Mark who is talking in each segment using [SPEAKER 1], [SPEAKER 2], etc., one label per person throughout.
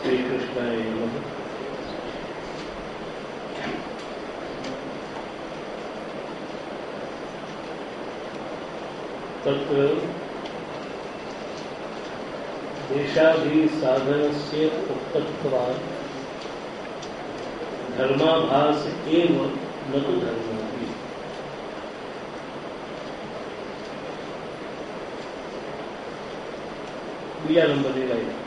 [SPEAKER 1] શ્રી કૃષ્ણાય નમઃ. તત્ર દેશાભિસાધનસ્ય ઉક્તત્વાत् ધર્માભાસ એવ ન તો ધર્મોપી. બીજા નંબરની લાઈન.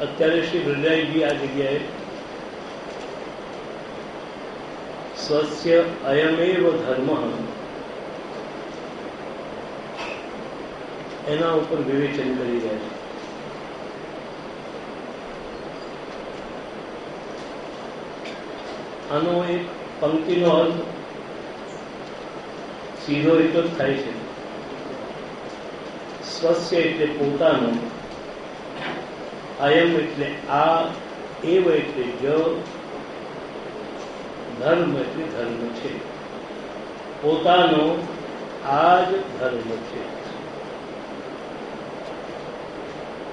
[SPEAKER 1] અત્યારે શ્રી બ્રહ્મરાયજી આ જગ્યાએ સ્વસ્ય અયમેવ ધર્મ એના ઉપર વિવેચન કરી રહ્યા છે. આનો એક પંક્તિનો અર્થ સીધો એક જ થાય છે. સ્વસ્ય એટલે પોતાનો, અયમ એટલે આ, એવ એટલે જ, ધર્મ એટલે ધર્મ છે. પોતાનો આ જ ધર્મ છે.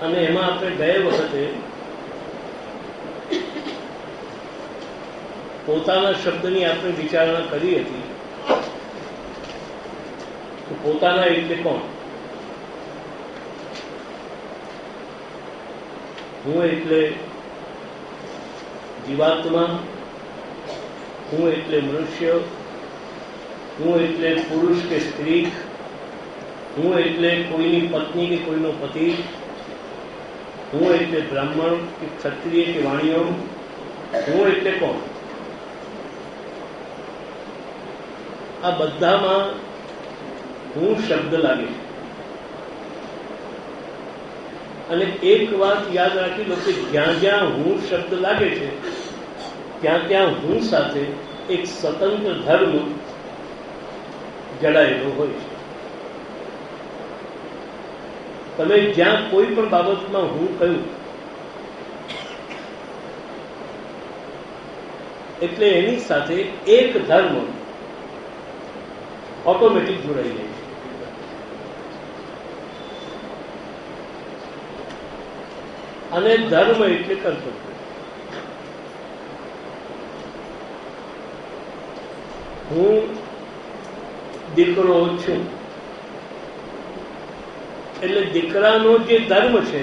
[SPEAKER 1] અને એમાં આપણે ગયા વખતે પોતાના શબ્દની આપણે વિચારણા કરી હતી. તો પોતાના એટલે કોણ? હું એટલે જીવાત્મા, હું એટલે મનુષ્ય, હું એટલે પુરુષ કે સ્ત્રી, હું એટલે કોઈની પત્ની કે કોઈનો પતિ, હું એટલે બ્રાહ્મણ કે ક્ષત્રિય કે વાણિયો, હું એટલે કોણ? આ બધામાં હું શબ્દ લાગે છે. અને એક વાત યાદ રાખી લો કે જ્યાં જ્યાં હું શબ્દ લાગે છે ત્યાં ત્યાં હું સાથે એક સ્વતંત્ર ધર્મ જડાયેલો હોય છે. તમે જ્યાં કોઈ પણ બાબતમાં હું કહ્યું એટલે એની સાથે એક ધર્મ ઓટોમેટિક જોડાઈ જાય છે. અને ધર્મ એટલે કર્તવ્ય. હું દીકરો છું એટલે દીકરાનો જે ધર્મ છે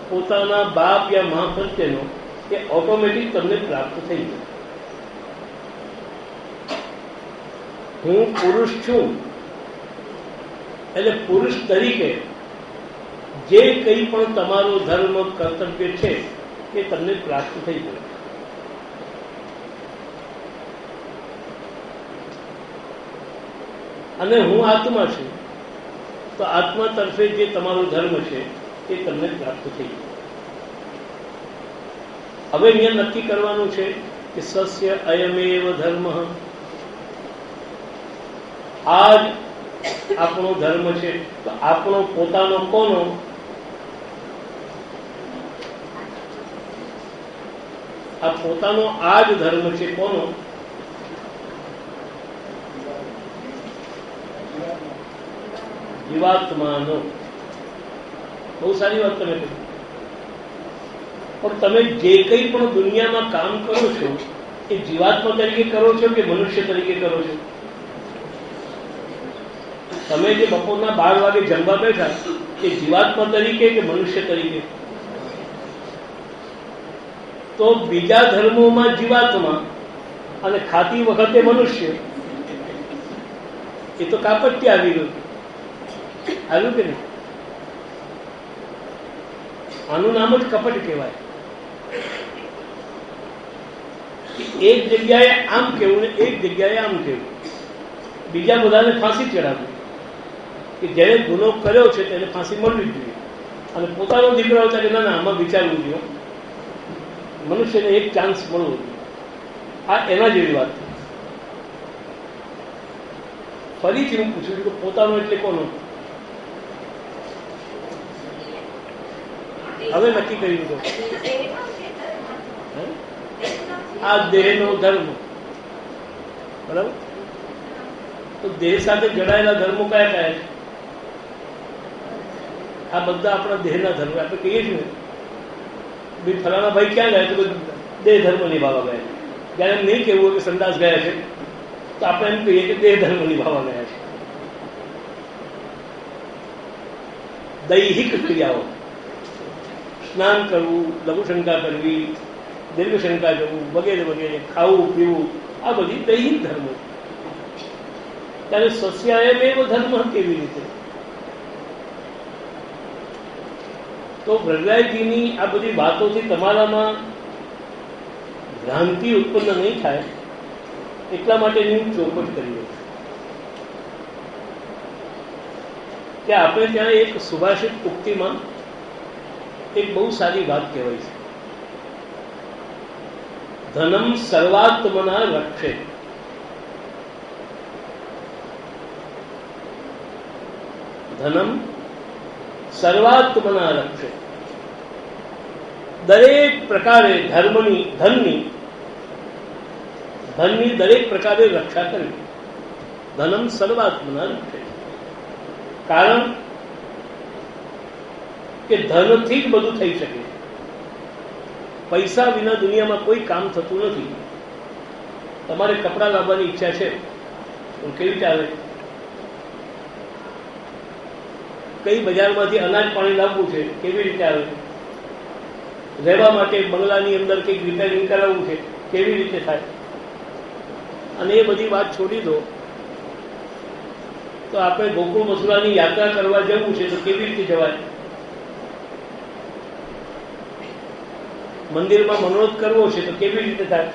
[SPEAKER 1] પોતાના બાપ યા મા પ્રત્યેનો, એ ઓટોમેટિક તમને પ્રાપ્ત થઈ જાય. હું પુરુષ છું એટલે પુરુષ તરીકે જે કંઈ પણ તમારો ધર્મ કર્તવ્ય છે એ તમને પ્રાપ્ત થઈ જાય. અને હું આત્મા છું તો આત્મા તરફે જે તમારો ધર્મ છે એ તમને પ્રાપ્ત થઈ જાય. હવે અહીંયા નક્કી કરવાનું છે કે સ્વસ્ય અયમેવ ધર્મ, આ જ આપણો ધર્મ છે. તો આપણો પોતાનો કોનો? આ પોતાનો આ જ ધર્મ છે. કોનો? જીવાત્માનો. બહુ સારી વાત તમે કહી. પણ તમે જે કંઈ પણ દુનિયામાં કામ કરો છો એ જીવાત્મા તરીકે કરો છો કે મનુષ્ય તરીકે કરો છો? તમે જે બપોરના 12 વાગે જમવા બેઠા એ જીવાત્મા તરીકે કે મનુષ્ય તરીકે? તો બીજા ધર્મોમાં જીવાત્મા અને ખાતી વખતે મનુષ્ય, એ તો કાપટ્ય આવી ગયું. આવ્યું કે નહીં? આનું નામ જ કપટ કહેવાય. એક જગ્યાએ આમ કેવું ને એક જગ્યાએ આમ કેવું. બીજા બધાને ફાંસી ચડાવવી કે જેને ગુનો કર્યો છે તેને ફાંસી મળવી જોઈએ, અને પોતાનો દીકરો હતા કે ના ના આમાં વિચારવું જોઈએ, મનુષ્યને એક ચાન્સ મળવો જોઈએ. આ એના જેવી વાત છે. ફરીથી હું પૂછું છું કે પોતાનો એટલે કોનો? હવે નક્કી કરી દીધો. આ દેહનો ધર્મ. બરાબર? તો દેહ સાથે જોડાયેલા ધર્મો કયા કયા છે? આ બધા આપણા દેહના ધર્મ. આપણે કહીએ છીએ ભાઈ ફલાણા ભાઈ ક્યાં ગયા? તો દેહ ધર્મ નિભાવવા ગયા છે. જ્યારે એમ નહીં કહેવું કે સંદાસ ગયા છે તો આપણે એમ કહીએ કે દેહ ધર્મ નિભાવવા ગયા છે. દૈહિક ક્રિયાઓ, સ્નાન કરવું, લઘુશંકા કરવી, દીર્ઘશંકા કરવું વગેરે વગેરે, ખાવું પીવું, આ બધી દૈહિક ધર્મો. ત્યારે સસ્યાયમેવ ધર્મ કેવી રીતે? તો પ્રહલાદજીની આ બધી વાતોથી તમારામાં ભ્રાંતિ ઉત્પન્ન નહીં થાય એટલા માટેની હું ચોખવટ કરી રહી કે આપણે ત્યાં એક સુભાષિત ઉક્તિમાં એક બહુ સારી વાત કહેવાય છે, ધનમ સર્વાત્મના રક્ષે. ધનમ સર્વાત્મના રક્ષે. દરેક પ્રકારે ધનની દરેક પ્રકારે રક્ષા કરવી. ધનમ સર્વાત્મના રક્ષે. કારણ કે ધનથી જ બધું થઈ શકે. પૈસા વિના દુનિયામાં કોઈ કામ થતું નથી. તમારે કપડાં લાવવાની ઈચ્છા છે પણ કેવી ચાલે? કઈ બજારમાંથી અનાજ પાણી લાવવું છે, કેવી રીતે આવે? રહેવા માટે બંગલાની અંદર કંઈક રિપેરિંગ કરાવવું છે, કેવી રીતે થાય? અને એ બધી વાત છોડી દો તો આપણે ગોકુળ મથુરાની યાત્રા કરવા જવું છે તો કેવી રીતે જવાય? મંદિરમાં મનોરથ કરવો છે તો કેવી રીતે થાય?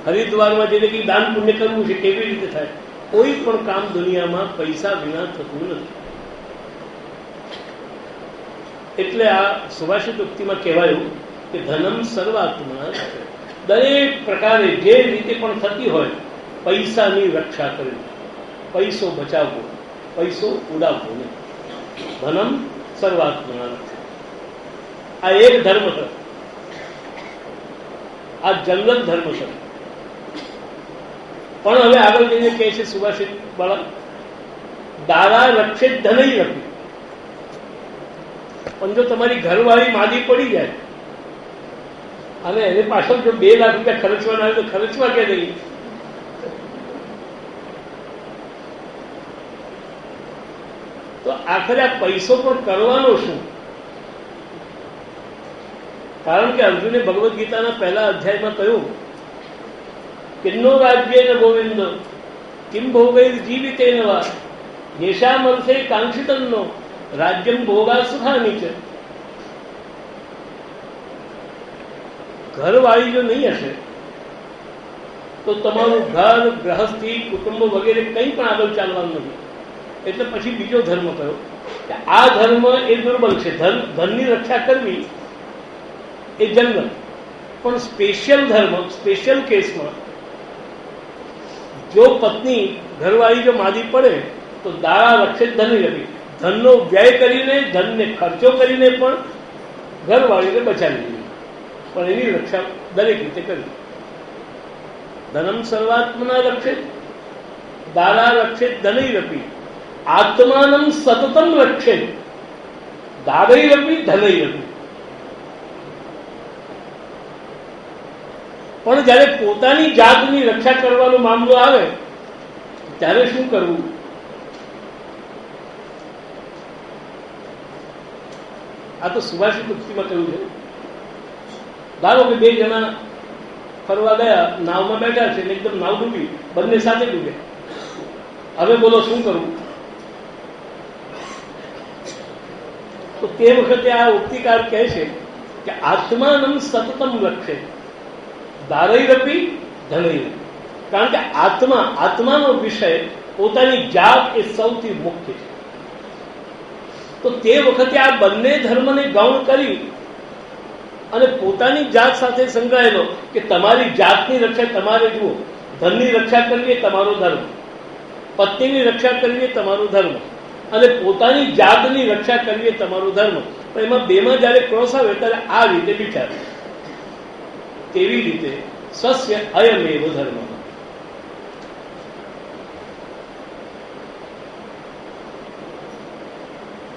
[SPEAKER 1] હરિદ્વારમાં જઈને કંઈક દાન પુણ્ય કરવું છે કેવી રીતે થાય? કોઈ પણ કામ દુનિયામાં પૈસા વિના થતું નથી. એટલે આ સુભાષિત ઉક્તિમાં કહેવાયું કે ધનમ સર્વાત્મના. દરેક પ્રકારે જે રીતે પણ થતી હોય પૈસાની રક્ષા કરવી, પૈસો બચાવવો, પૈસો ઉડાવવો નહીં. ધનમ સર્વાત્મના. આ એક ધર્મ છે, આ જનરલ ધર્મ છે. પણ હવે આગળ જઈને કહે છે સુભાષિત વાળા, દારા રક્ષે ધનય રખી. પણ જો તમારી ઘરવાળી માદી પડી જાય અને એને પાછળ જો 2 લાખ રૂપિયા ખર્ચવાના આવે તો ખર્ચવા કે નહીં? તો આખરે આ પૈસો પણ કરવાનો શું? કારણ કે અર્જુને ભગવદ્ ગીતાના પહેલા અધ્યાયમાં કહ્યું, કિન્નો રાજ્યેન ગોવિંદ કિમ ભોગૈર જીવિતેન વા યેષામ અર્થે કાંક્ષિતન્નો રાજ્યમ ભોગા સુખાની છે. ઘરવાળી જો નહીં હશે તો તમારું ઘર, ગ્રહસ્થી, કુટુંબ વગેરે કંઈ પણ આગળ ચાલવાનું નથી. એટલે પછી બીજો ધર્મ કયો કે આ ધર્મ એ દુર્બલ છે. ધનની રક્ષા કરવી એ જંગલ. પણ સ્પેશિયલ ધર્મ, સ્પેશિયલ કેસમાં જો પત્ની ઘરવાળી જો માદી પડે તો દારા રક્ષે ધનની રખી. ધનનો વ્યય કરીને, ધનને ખર્ચો કરીને પણ ઘરવાળીને બચાવી દીધી, પણ એની રક્ષા દરેક રીતે કરવી. ધનમ સર્વાત્મના રક્ષે દારા રક્ષે ધનય રપી આત્માનમ સતતમ રક્ષે દારય રપી ધનય રપી. પણ જયારે પોતાની જાતની રક્ષા કરવાનો મામલો આવે ત્યારે શું કરવું? આ તો સુભાષિત ઉક્તિમાં કહ્યું છે. ધારો કે 2 જણા ફરવા ગયા, નાવમાં બેઠા છે, એકદમ નાવ ડૂબી, બંને સાથે ડૂબે. હવે બોલો શું કરવું? તો તે વખતે આ ઉક્તિકાર કહે છે કે આત્માનમ સતતમ રક્ષે દારય રપી ધનય રપી. કારણ કે આત્માનો વિષય, પોતાની જાત એ સૌથી મુખ્ય છે. તો તે વખતે આ બંને ધર્મને ગૌણ કરી અને પોતાની જાત સાથે સંકળાયેલો કે તમારી જાતની રક્ષા તમારે જુઓ. ધનની રક્ષા કરવી એ તમારો ધર્મ, પત્નીની રક્ષા કરવી એ તમારો ધર્મ, અને પોતાની જાતની રક્ષા કરવી એ તમારો ધર્મ. પણ એમાં બેમાં જયારે ક્રોસ આવે ત્યારે આ રીતે વિચાર. તેવી રીતે સ્વસ્ય અયમેવ ધર્મ.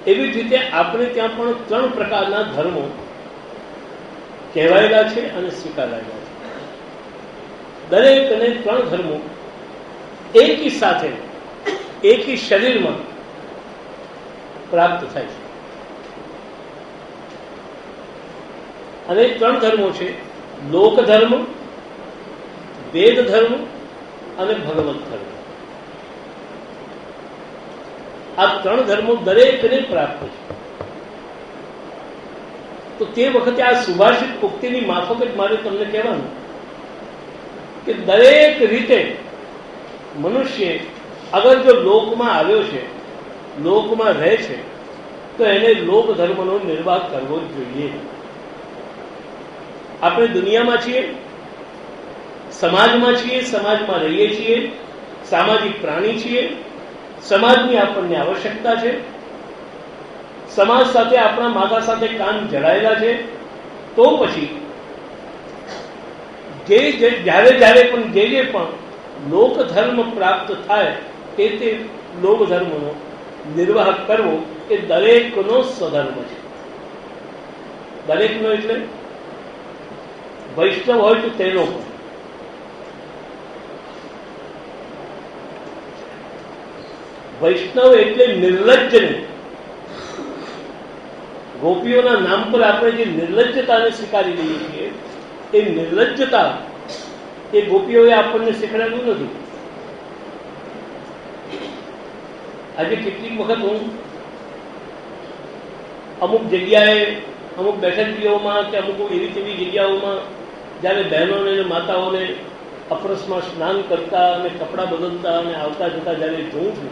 [SPEAKER 1] એવી જ રીતે આપણે ત્યાં પણ 3 પ્રકારના ધર્મો કહેવાયેલા છે અને સ્વીકારાયેલા છે. દરેકને 3 ધર્મો એકી સાથે એકી શરીરમાં પ્રાપ્ત થાય છે. અને 3 ધર્મો છે લોક ધર્મ, વેદ ધર્મ અને ભગવત ધર્મ. આ 3 ધર્મો દરેકને પ્રાપ્ત છે. તો તે વખતે આ સુભાષિત ઉક્તિની માફક જ મારે તમને કહેવાનું કે દરેક રીતે મનુષ્ય અગર જો લોકમાં આવ્યો છે, લોકમાં રહે છે, તો એને લોક ધર્મનો નિર્વાહ કરવો જ જોઈએ. આપણે દુનિયામાં છીએ, સમાજમાં છીએ, સમાજમાં રહીએ છીએ, સામાજિક પ્રાણી છીએ, સમાજની આપણને આવશ્યકતા છે, સમાજ સાથે આપણા માથા સાથે કાન જડાયેલા છે. તો પછી જ્યારે જ્યારે પણ જે પણ લોક ધર્મ પ્રાપ્ત થાય તે લોક ધર્મનો નિર્વાહ કરવો એ દરેકનો સ્વધર્મ છે. દરેકનો એટલે વૈષ્ણવ હોય તો તેનો પણ. વૈષ્ણવ એટલે નિર્લજ્જ નહીં. ગોપીઓના નામ પર આપણે જે નિર્લજ્જતાને સ્વીકારી લઈએ છીએ, એ નિર્લજ્જતા એ ગોપીઓએ આપણને શીખવાડ્યું નથી. આજે કેટલીક વખત હું અમુક જગ્યાએ, અમુક બેઠકીઓમાં કે અમુક એવી તેવી જગ્યાઓમાં જ્યારે બહેનોને અને માતાઓને અપરસમાં સ્નાન કરતા અને કપડાં બદલતા અને આવતા જતા જ્યારે જોઉં છું,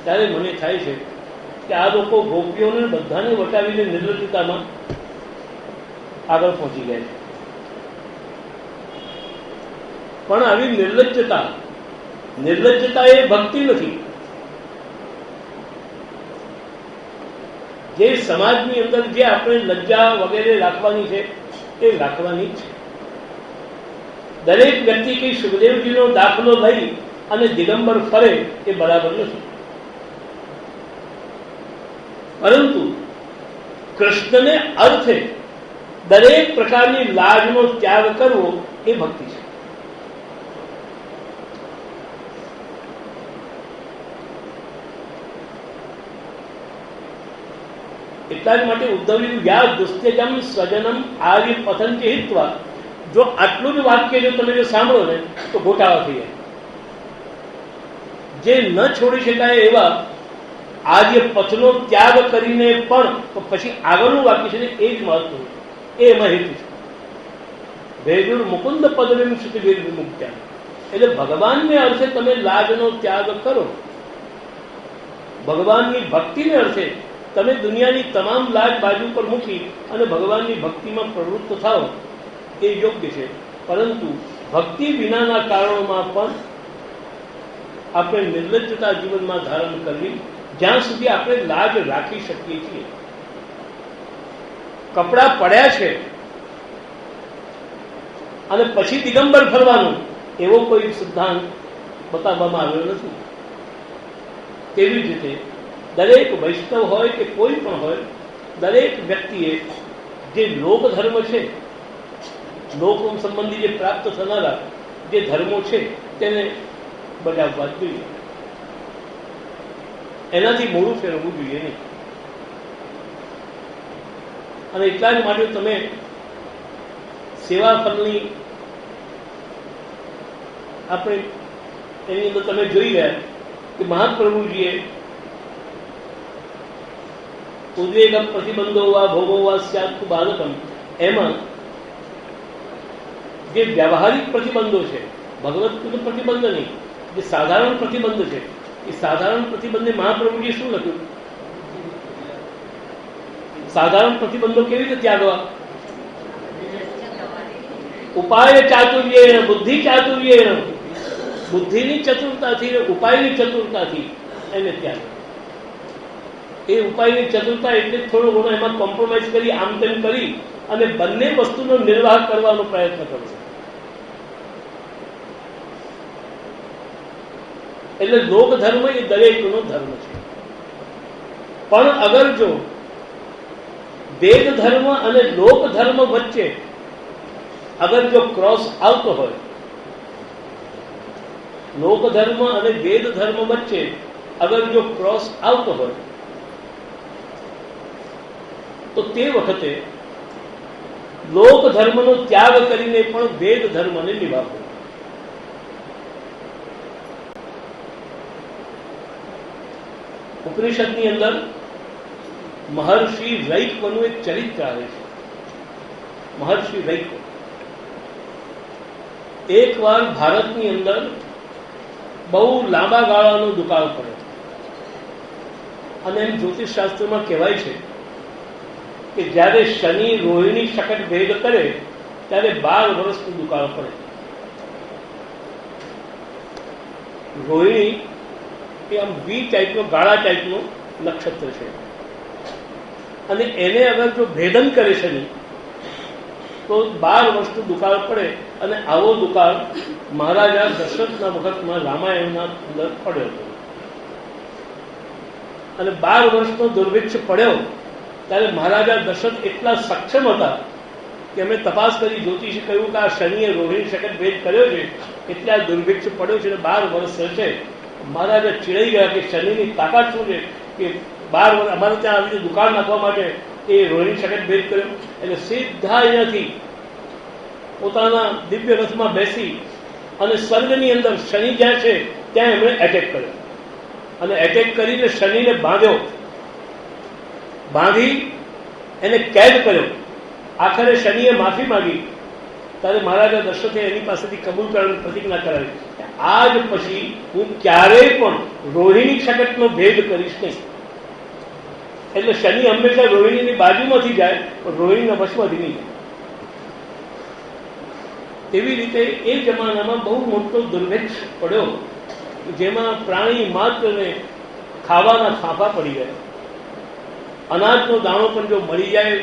[SPEAKER 1] ત્યારે મને થાય છે કે આ લોકો ગોપીઓને બધાને વટાવીને નિર્લજ્જતામાં આગળ પહોંચી ગયા છે. પણ આવી નિર્લજ્જતા એ ભક્તિ નથી. જે સમાજની અંદર જે આપણે લજ્જા વગેરે રાખવાની છે એ રાખવાની છે. દરેક વ્યક્તિ કઈ સુખદેવજીનો દાખલો લઈ અને દિગંબર ફરે એ બરાબર નથી. પરંતુ કૃષ્ણને અર્થે દરેક પ્રકારની લાજનો ત્યાગ કરવો એ ભક્તિ છે. એટલા જ માટે ઉદ્ધવજી યા દુસ્ત્યજમ સ્વજનમ આર્ય પતન કે હિત્વા, જો આટલું જ વાક્ય જો તમે જો સાંભળો ને તો ગોટાળા થઈ જાય. જે ન છોડી શકાય એવા આર્ય પથનો ત્યાગ કરીને પણ પછી આગળનું વાક્ય છે ને એ જ મહત્વનું, એ એમાં હેતુ છે. ભેદુર મુકુંદ પદવીમ સુધી ભેદ વિમુક્ત્યા, એટલે ભગવાનને અર્થે તમે લાજનો ત્યાગ કરો. ભગવાનની ભક્તિને અર્થે તમે દુનિયાની તમામ લાજ બાજુ પર મૂકી અને ભગવાનની ભક્તિમાં પ્રવૃત્ત થાઓ એ યોગ્ય છે. પરંતુ ભક્તિ વિનાના કારણોમાં પણ આપણે નિર્લજ્જતા જીવનમાં ધારણ કરવી, જ્યાં સુધી આપણે લાજ રાખી શકીએ છીએ. કપડાં પડ્યા છે અને પછી દિગંબર ફરવાનું એવો કોઈ સિદ્ધાંત બતાવવામાં આવ્યો નથી. તેવી જ રીતે દરેક વૈષ્ણવ હોય કે કોઈ પણ હોય, દરેક વ્યક્તિએ જે લોક ધર્મ છે, લોક સંબંધી જે પ્રાપ્ત થનારા જે ધર્મો છે તેને બજાવવા જોઈએ. એનાથી મોડું ફેરવવું જોઈએ નહીં. અને એટલા જ માટે તમે સેવા ફળની આપણે એની અંદર તમે જોઈ રહ્યા કે મહાપ્રભુજીએ ઉદ્વેગમ પ્રતિબંધો વા ભોગો વા સ્યાત્ બાલકમ, એમાં જે વ્યવહારિક પ્રતિબંધો છે, ભગવત પ્રતિબંધ નહીં, જે સાધારણ પ્રતિબંધ છે, એ સાધારણ પ્રતિબંધે મહાપ્રભુજીએ શું લખ્યું? સાધારણ પ્રતિબંધો કેવી રીતે ત્યાગવા? ઉપાય ચાતુર્ય, બુદ્ધિ ચાતુર્ય, બુદ્ધિની ચતુરતાથી, ઉપાયની ચતુરતાથી એને ત્યાગ. એ ઉપાયની ચતુરતા એટલે થોડો ઘણો એમાં કોમ્પ્રોમાઇઝ કરી, આમ તેમ કરી અને બંને વસ્તુનો નિર્વાહ કરવાનો પ્રયત્ન કરવો. એટલે લોક ધર્મ એ દરેકનો ધર્મ છે. પણ અગર જો વેદ ધર્મ અને લોક ધર્મ વચ્ચે અગર જો ક્રોસ આવતો હોય, લોક ધર્મ અને વેદ ધર્મ વચ્ચે અગર જો ક્રોસ આવતો હોય, તો તે વખતે લોક ધર્મનો ત્યાગ કરીને પણ વેદ ધર્મને નિભાવવો. ઉપનિષદની અંદર મહર્ષિ રૈક્વનું એક ચરિત્ર આવે છે. મહર્ષિ રૈક્વ એકવાર ભારતની અંદર બહુ લાંબા ગાળાનો દુકાળ પડ્યો અને એમ જ્યોતિષ શાસ્ત્રમાં કહેવાય છે કે જ્યારે શનિ રોહિણી શકટ ભેદ કરે ત્યારે 12 વર્ષનો દુકાળ પડે. રોહિણી એ આમ વી ટાઈપનો ગાળા ટાઈપનો નક્ષત્ર છે અને એને અગર જો ભેદન કરે શનિ તો 12 વર્ષનો દુકાળ પડે. અને આવો દુકાળ મહારાજા દશરથના વખતમાં રામાયણના અંદર પડ્યો હતો. અને 12 વર્ષનો દુર્ભિક્ષ પડ્યો ત્યારે મહારાજા દશરથ એટલા સક્ષમ હતા કે અમે તપાસ કરી, જ્યોતિષી કહ્યું કે આ શનિએ રોહિણી શકટ ભેદ કર્યો છે એટલે આ દુર્ભિક્ષ પડ્યો છે અને 12 વર્ષ રહેશે. મહારાજા ચીડાઈ ગયા કે શનિની તાકાત શું છે કે 12 વર્ષ અમારે ત્યાં આવી રીતે દુકાળ નાખવા માટે એ રોહિણી શકટ ભેદ કર્યો. એટલે સીધા અહીંયાથી પોતાના દિવ્ય રથમાં બેસી અને સ્વર્ગની અંદર શનિ જ્યાં છે ત્યાં એમણે એટેક કર્યો અને એટેક કરીને શનિને બાંધ્યો, બાંધી એને કેદ કર્યો. આખરે શનિએ માફી માંગી ત્યારે મહારાજા દશરથે એની પાસેથી કબૂલ કરવાની પ્રતિજ્ઞા કરાવી, આજ પછી હું ક્યારેય પણ રોહિણી શકટનો ભેદ કરીશ નહીં. એટલે શનિ હંમેશા રોહિણીની બાજુમાંથી જાય પણ રોહિણીના વશમાંથી નહીં. એવી રીતે એ જમાનામાં બહુ મોટો દુર્ભિક્ષ પડ્યો જેમાં પ્રાણી માત્રને ખાવાના ફાંફા પડી ગયા. અનાજનો દાણો પણ જો મળી જાય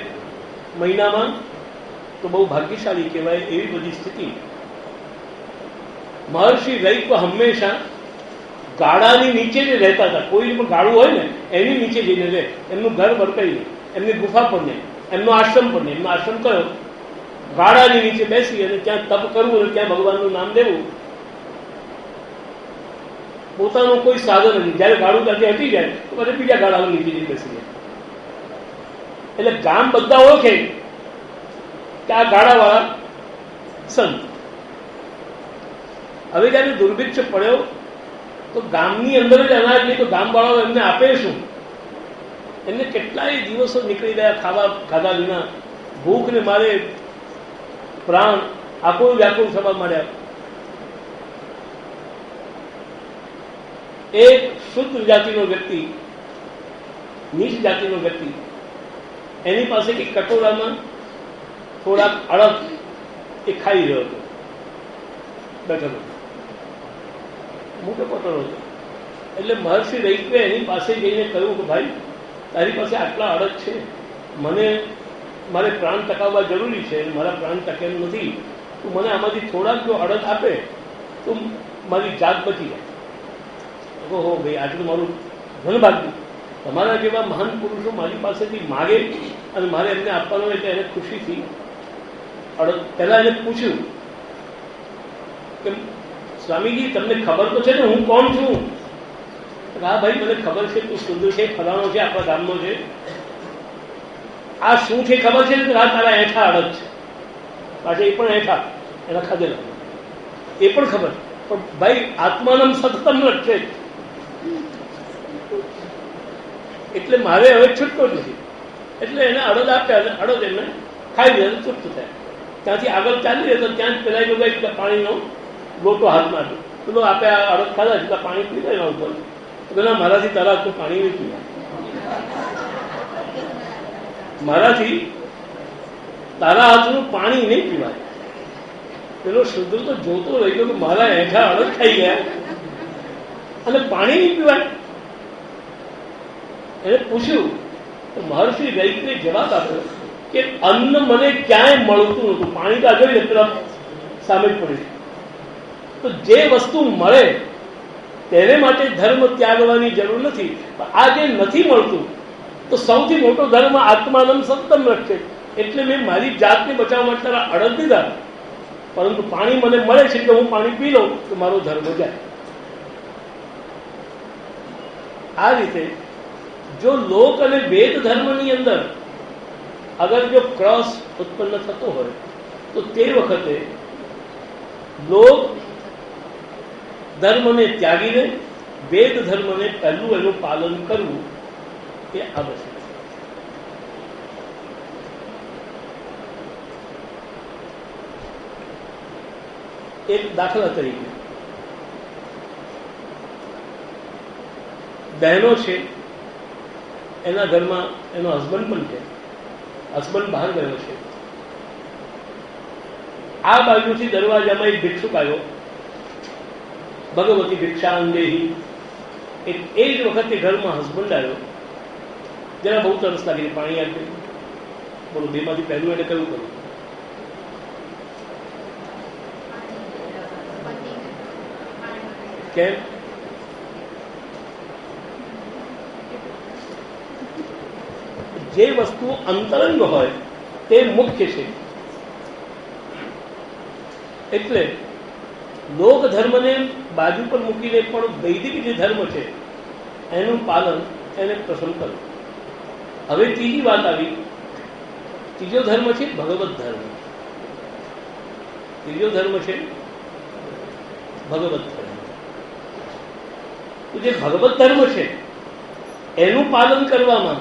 [SPEAKER 1] મહિનામાં તો બહુ ભાગ્યશાળી કહેવાય. એવી બધી સ્થિતિ. મહર્ષિ રૈક્વ હંમેશા ગાડાની નીચે જ રહેતા હતા. કોઈ પણ ગાડું હોય ને એની નીચે જઈને રહે. એમનું ઘર વરકાઈ નહીં, એમની ગુફા પર નહીં, એમનો આશ્રમ પર નહીં. એમનો આશ્રમ કયો? ગાડાની નીચે બેસી અને ત્યાં તપ કરવું અને ત્યાં ભગવાનનું નામ લેવું. પોતાનું કોઈ સાધન નથી. જયારે ગાડું ત્યાંથી હટી જાય તો પછી બીજા ગાડાઓ નીચે જઈને બેસી જાય. એટલે ગામ બધા ઓળખે કે આ ગાડાવાળા સંત. હવે જયારે દુર્ભિક્ષ પડ્યો તો ગામની અંદર જ અનાજ નહીં તો ગામવાળાઓ એમને આપે શું? એમને કેટલાય દિવસો નીકળી ગયા ખાધા વિના. ભૂખને મારે પ્રાણ આકુળ વ્યાકુળ થવા માંડ્યા. એક શુદ્ધ જાતિનો વ્યક્તિ, નીચ જાતિનો વ્યક્તિ, એની પાસે એક કટોરામાં થોડાક અડદ એ ખાઈ રહ્યો હતો. બેઠેલો મોટો કટોરો હતો. એટલે મહર્ષિ રૈક્વે એની પાસે જઈને કહ્યું કે ભાઈ તારી પાસે આટલા અડદ છે, મારે પ્રાણ ટકાવવા જરૂરી છે, મારા પ્રાણ ટકેલ નથી, તું મને આમાંથી થોડાક જો અડદ આપે તો મારી જાત બચી જાય. ઓહો ભાઈ આટલું મારું ધનભાગ્ય. તમારા જેવા મહાન પુરુષો મારી પાસેથી માગે અને મારે એમને આપવાનું એટલે એને ખુશીથી અડદ. પહેલા એને પૂછ્યું કે સ્વામીજી તમને ખબર તો છે ને હું કોણ છું? હા ભાઈ મને ખબર છે, તું શુદ્ધ છે, ફલાણો છે, આપણા ગામનો છે. આ શું છે ખબર છે? હા તારા એઠા અડદ છે. પાછા એ પણ એઠા એના ખાધેલા એ પણ ખબર. પણ ભાઈ આત્માનમ સતતમ રક્ષે એટલે મારે હવે છૂટકો જ નથી. એટલે એને અડદ આપ્યા અને અડદ એમને ખાઈ લીધા, ચૂપ થાય. ત્યાંથી આગળ ચાલી રહ્યો તો ત્યાં જ પેલા લોકો એક પાણીનો લોટો હાથમાં હતો. પેલો આપે અડદ ખાધા છતાં પાણી પી ગયા ઉપર. પેલા મારાથી તારા હાથનું પાણી નહીં પીવા, મારાથી તારા હાથનું પાણી નહીં પીવાય. પેલો શુદ્ધ તો જોતો રહી ગયો કે મારા હેઠા અડદ ખાઈ ગયા અને પાણી નહીં પીવાય. એને પૂછ્યું તો મહર્ષિ રૈક્વે જવાબ આપ્યો કે અન્ન મને ક્યાંય મળતું નતું. પાણી તો આગળ પેલા સામે જ પડ્યું. તો જે વસ્તુ મળે તેને માટે ધર્મ ત્યાગવાની જરૂર નથી. આ જે નથી મળતું તો સૌથી મોટો ધર્મ આત્માનંદ સત્તમ રક્ષે, એટલે મેં મારી જાતને બચાવવા માટે અડગ દીધા, પરંતુ પાણી મને મળે છે કે હું પાણી પી લઉં તો મારો ધર્મ જાય. આ રીતે જો લોક અને વેદ ધર્મની અંદર અગર જો ક્રોસ ઉત્પન્ન થતો હોય તો તે વખતે લોક ધર્મને ત્યાગીને વેદ ધર્મને પહેલું એનું પાલન કરવું એ આવશ્યક છે. એક દાખલા તરીકે બહેનો છે, એના ઘરમાં એનો હસબન્ડ પણ છે, હસબન્ડ બહાર ગયો છે, આ બાજુથી દરવાજામાં એક ભિક્ષુક આવ્યો, ભગવતી ભિક્ષાંદેહી. એ જ વખતે ઘરમાં હસબન્ડ આવ્યો, જરા બહુ તરસ લાગીને પાણી આપી. બોલો, બેમાંથી પહેલું એને કયું કર્યું? કેમ? જે વસ્તુ અંતરંગ હોય તે મુખ્ય છે. એટલે લોક ધર્મને બાજુ પર મૂકીને પણ વૈદિક જે ધર્મ છે એનું પાલન એને પસંદ કરવું. હવે ત્રીજી વાત આવી. ત્રીજો ધર્મ છે ભગવત ધર્મ. ત્રીજો ધર્મ છે ભગવત ધર્મ. તો જે ભગવત ધર્મ છે એનું પાલન કરવામાં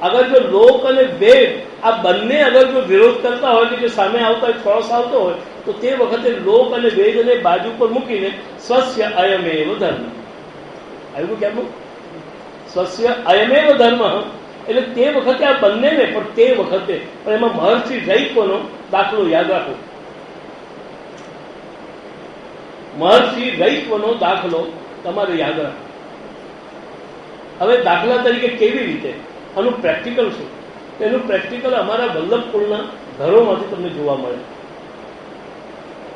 [SPEAKER 1] અગર જો લોક અને વેદ આ બંને અગર જો વિરોધ કરતા હોય કે જો સામે આવતા હોય, ક્રોસ આવતો હોય, તો તે વખતે લોક અને વેદને બાજુ પર મૂકીને સ્વસ્ય અયમેવ ધર્મ. આવ્યું કેમનું? સ્વસ્ય અયમેવ ધર્મ. એટલે તે વખતે આ બંનેને, પણ તે વખતે પણ એમાં મહર્ષિ રૈક્વનો દાખલો યાદ રાખો. મહર્ષિ રૈક્વનો દાખલો તમારે યાદ રાખો. હવે દાખલા તરીકે કેવી રીતે આનું પ્રેક્ટિકલ શું? એનું પ્રેક્ટિકલ અમારા વલ્લભકુળના ઘરોમાંથી તમને જોવા મળે.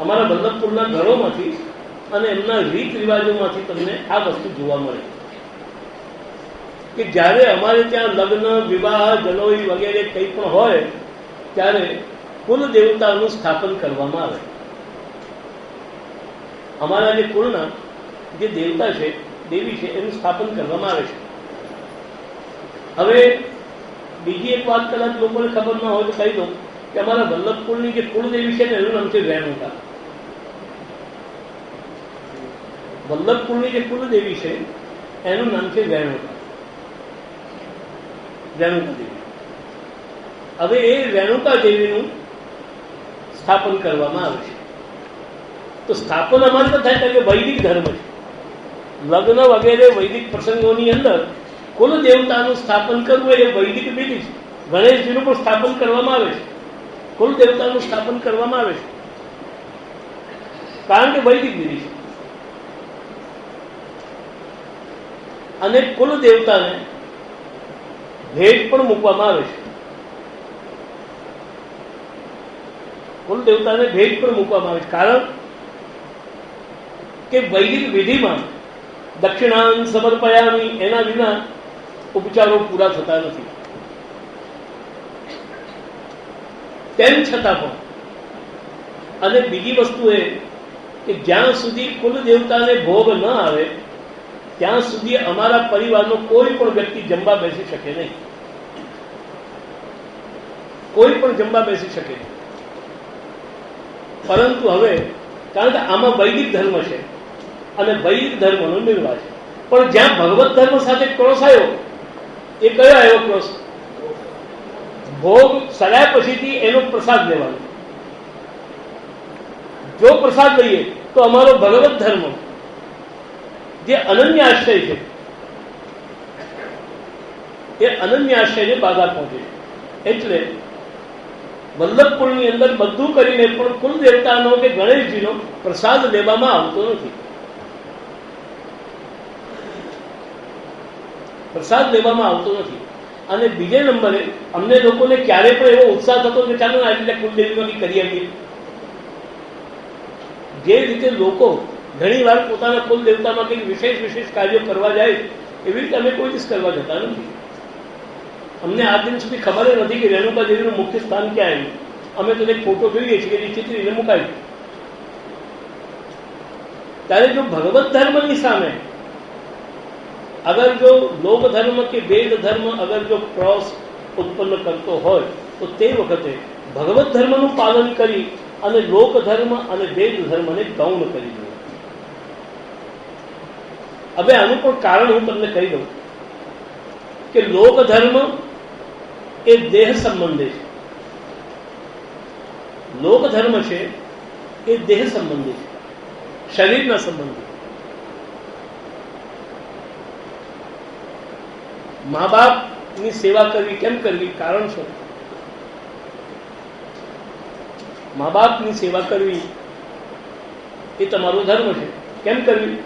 [SPEAKER 1] અમારા વલ્લભકુળના ઘરોમાંથી અને એમના રીત રિવાજોમાંથી તમને આ વસ્તુ જોવા મળે કે જ્યારે અમારે ત્યાં લગ્ન, વિવાહ, જનોઈ વગેરે કંઈ પણ હોય ત્યારે કુલ દેવતાનું સ્થાપન કરવામાં આવે. અમારા જે કુળના જે દેવતા છે, દેવી છે, એનું સ્થાપન કરવામાં આવે છે. હવે બીજી એક વાત કદાચ લોકોને ખબર ના હોય તો કહી દઉં કે અમારા વલ્લભકુળની જે કુળદેવી છે ને એનું નામ છે રેણુકા. વલ્લભકુળની જે કુળદેવી છે એનું નામ છે રેણુકા. રેણુકા દેવી. હવે એ રેણુકા દેવીનું સ્થાપન કરવામાં આવે છે. તો સ્થાપન અમારે તો થાય કે વૈદિક ધર્મ છે. લગ્ન વગેરે વૈદિક પ્રસંગોની અંદર કુલ દેવતાનું સ્થાપન કરવું એ વૈદિક વિધિ છે. ગણેશજીનું પણ સ્થાપન કરવામાં આવે છે. કુલ દેવતાનું સ્થાપન કરવામાં આવે છે કારણ કે વૈદિક વિધિ છે. અને કુલ દેવતાને ભેટ પણ મૂકવામાં આવે છે. કુલ દેવતાને ભેટ પણ મૂકવામાં આવે છે કારણ કે વૈદિક વિધિમાં દક્ષિણાન સમર્પયામી એના વિના ઉપચારો પૂરા થતા નથી. તેમ છતાં પણ અને બીજી વસ્તુ એ કે જ્યાં સુધી કુલ દેવતાને ભોગ ન આવે ત્યાં સુધી અમારા પરિવારનો કોઈ પણ વ્યક્તિ જમવા બેસી શકે નહીં. કોઈ પણ જમવા બેસી શકે નહીં. પરંતુ હવે કારણ કે આમાં વૈદિક ધર્મ છે અને વૈદિક ધર્મનો નિર્વાહ છે, પણ જ્યાં ભગવત ધર્મ સાથે ક્રોસ આવ્યો એ કયો આવ્યો ક્રોસ? ભોગ સરાય પછીથી એનો પ્રસાદ લેવાનો. જો પ્રસાદ લઈએ તો અમારો ભગવત ધર્મ જે અનન્ય આશ્રય છે એ અનન્ય આશ્રયને બાધા પહોંચે છે. એટલે વલ્લભકુળની અંદર બધું કરીને પણ કુલ દેવતાનો કે ગણેશજીનો પ્રસાદ લેવામાં આવતો નથી. પ્રસાદ લેવામાં આવતો નથી. અને બીજે નંબરે અમને લોકોને ક્યારે પણ એવો ઉત્સાહ થતો કે ચાલો આ રીતે કુલદેવીમાં કરી આવીએ. જે રીતે લોકો ઘણી વાર પોતાના કુલ દેવતામાં કંઈક વિશેષ કાર્યો કરવા જાય એવી રીતે અમે કોઈ દિવસ કરવા જતા નથી. અમને આ દિન સુધી ખબર નથી કે રેણુકા દેવીનું મુખ્ય સ્થાન ક્યાં આવ્યું. અમે તો એક ફોટો જોઈએ છીએ કે ચિત્રીને મુકાય. ત્યારે જો ભગવત ધર્મની સામે અગર જો લોક ધર્મ કે વેદ ધર્મ અગર જો ક્રોસ ઉત્પન્ન કરતો હોય તો તે વખતે ભગવત ધર્મનું પાલન કરી અને લોક ધર્મ અને વેદ ધર્મને ગૌણ કરી દઉં. હવે આનું પણ કારણ હું તમને કહી દઉં કે લોક ધર્મ એ દેહ સંબંધી છે. લોક ધર્મ છે એ દેહ સંબંધી છે, શરીરના સંબંધી. મા બાપની સેવા કરવી કેમ કરવી? કારણ શું? મા બાપની સેવા કરવી એ તમારો ધર્મ છે. કેમ કરવી?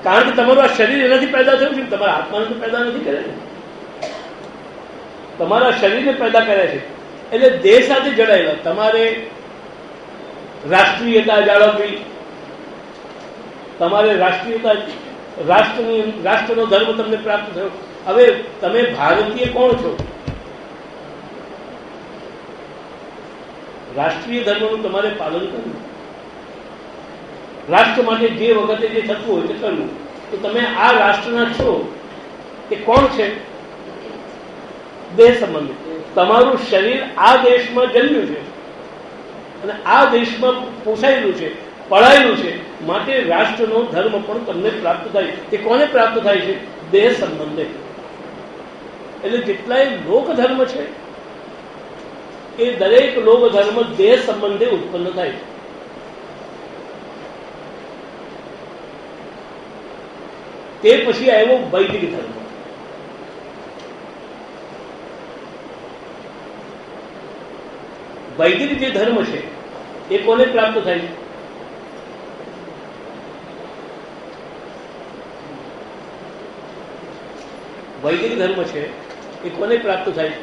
[SPEAKER 1] કારણ કે તમારું આ શરીર એનાથી પેદા થયું છે, તમારા આત્માને તો પેદા નથી કર્યા. તમારા શરીરને પેદા કર્યા છે એટલે દેહ સાથે જોડાયેલા. તમારે રાષ્ટ્રીયતા જાળવવી, તમારે રાષ્ટ્રનો ધર્મ તમને પ્રાપ્ત થયો. હવે તમે ભારતીય કોણ છો? રાષ્ટ્રીય ધર્મનું તમારે પાલન કરવું. રાષ્ટ્ર માટે જે વખતે જે થતું હોય તે કરવું. તો તમે આ રાષ્ટ્રના છો એ કોણ છે? દેહ સંબંધી. તમારું શરીર આ દેશમાં જન્મ્યું છે અને આ દેશમાં પોષાયેલું છે, પળાયેલું છે. માટે રાષ્ટ્રનો ધર્મ પણ તમને પ્રાપ્ત થાય. તે કોને પ્રાપ્ત થાય છે? દેહ સંબંધે. એટલે જેટલાય લોક ધર્મ છે એ દરેક લોક ધર્મ દેહ સંબંધે ઉત્પન્ન થાય છે. તે પછી આવ્યો વૈદિક ધર્મ. વૈદિક જે ધર્મ છે એ કોને પ્રાપ્ત થાય? વૈદિક ધર્મ છે એ કોને પ્રાપ્ત થાય?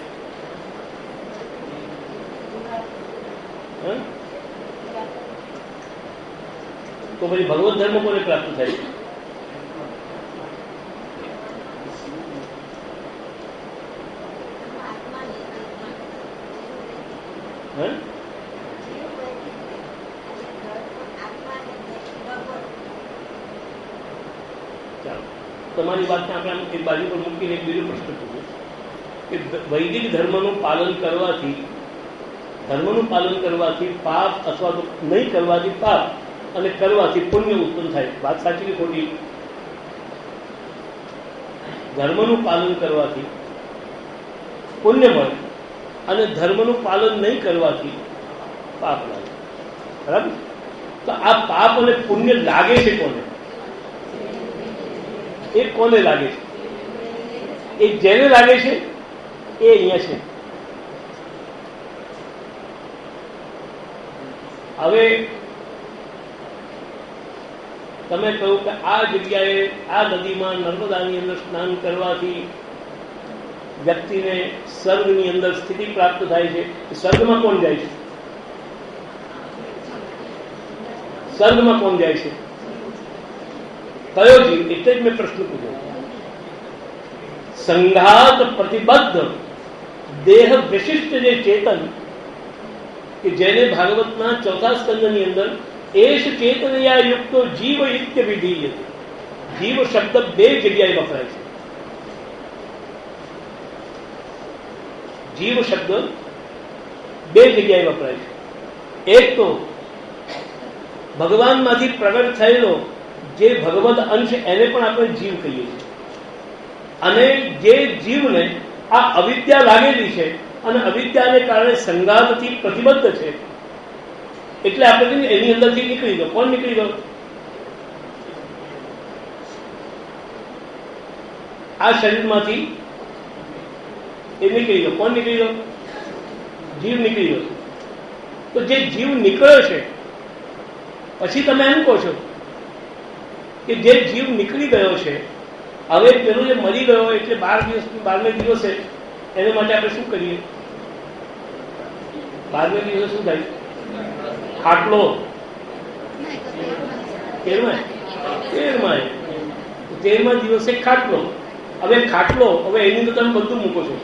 [SPEAKER 1] તો પછી ભગવત ધર્મ કોને પ્રાપ્ત થાય? તમારી વાતને આપણે એક બાજુ પર મૂકીને એક બીજો પ્રશ્ન પૂછ્યો કે વૈદિક ધર્મનું પાલન કરવાથી પાપ અથવા તો નહીં કરવાથી પાપ અને કરવાથી પુણ્ય ઉત્પન્ન થાય. વાત સાચી કે ખોટી? ધર્મનું પાલન કરવાથી પુણ્ય મળે અને ધર્મનું પાલન નહીં કરવાથી પાપ લાગે. બરાબર? તો આ પાપ અને પુણ્ય લાગે છે કોને? એ કોને લાગે છે? એ જેને લાગે છે એ અહીંયા છે. હવે તમે કહ્યું કે આ જગ્યાએ આ નદીમાં નર્મદાની અંદર સ્નાન કરવાથી વ્યક્તિને સ્વર્ગની અંદર સ્થિતિ પ્રાપ્ત થાય છે. સ્વર્ગમાં કોણ જાય છે? સ્વર્ગમાં કોણ જાય છે? કયો જીવ? એટલે જ મેં પ્રશ્ન પૂછ્યો. સંઘાત પ્રતિબદ્ધ દેહ વિશિષ્ટ જે ચેતન કે જેને ભાગવતના ચોથા સ્કંદની અંદર એશ ચેતનયા યુક્તો જીવ ઇત્ય વિધીયતે. જીવ શબ્દ બે જગ્યાએ વપરાય છે. જીવ શબ્દ બે જગ્યાએ વપરાય છે. એક તો ભગવાનમાંથી પ્રગટ થયેલો જે ભગવદ અંશ એને પણ આપણે જીવ કહીએ છીએ. અને જે જીવને આ અવિદ્યા લાગેલી છે અને અવિદ્યાને કારણે સંઘાતથી પ્રતિબદ્ધ છે એટલે આપણે એની અંદરથી નીકળી ગયો. કોણ નીકળી ગયો? આ શરીરમાંથી એ નીકળી ગયો. કોણ નીકળી ગયો? જીવ નીકળી ગયો. તો જે જીવ નીકળ્યો છે પછી તમે એમ કહો છો કે જે જીવ નીકળી ગયો છે હવે પેલો જે મરી ગયો એટલે 12 દિવસે એને માટે આપણે શું કરીએ? 12 દિવસે શું થાય? ખાટલો 13મા દિવસે ખાટલો. હવે ખાટલો, હવે એની અંદર તમે બધું મૂકો છો,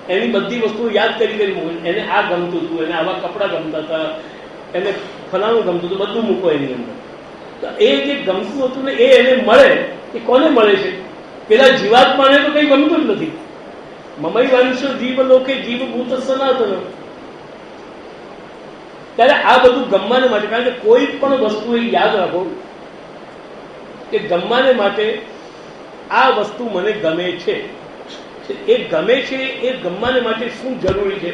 [SPEAKER 1] એની બધી વસ્તુઓ યાદ કરી મૂકો. એને આ ગમતું હતું, એને આવા કપડાં ગમતા હતા, એને ફલાણું ગમતું હતું, બધું મૂકો એની અંદર. તો એ જે ગમતું હતું ને એ એને મળે, એ કોને મળે છે? પેલા જીવાત્માને તો કઈ ગમતું જ નથી. મમઈ વંશ જીવ લોકે જીવભૂત સનાતન. ત્યારે આ બધું ગમવાને માટે, કારણ કે કોઈ પણ વસ્તુ એ યાદ રાખો કે ગમવાને માટે આ વસ્તુ મને ગમે છે, એ ગમે છે, એ ગમવાને માટે શું જરૂરી છે?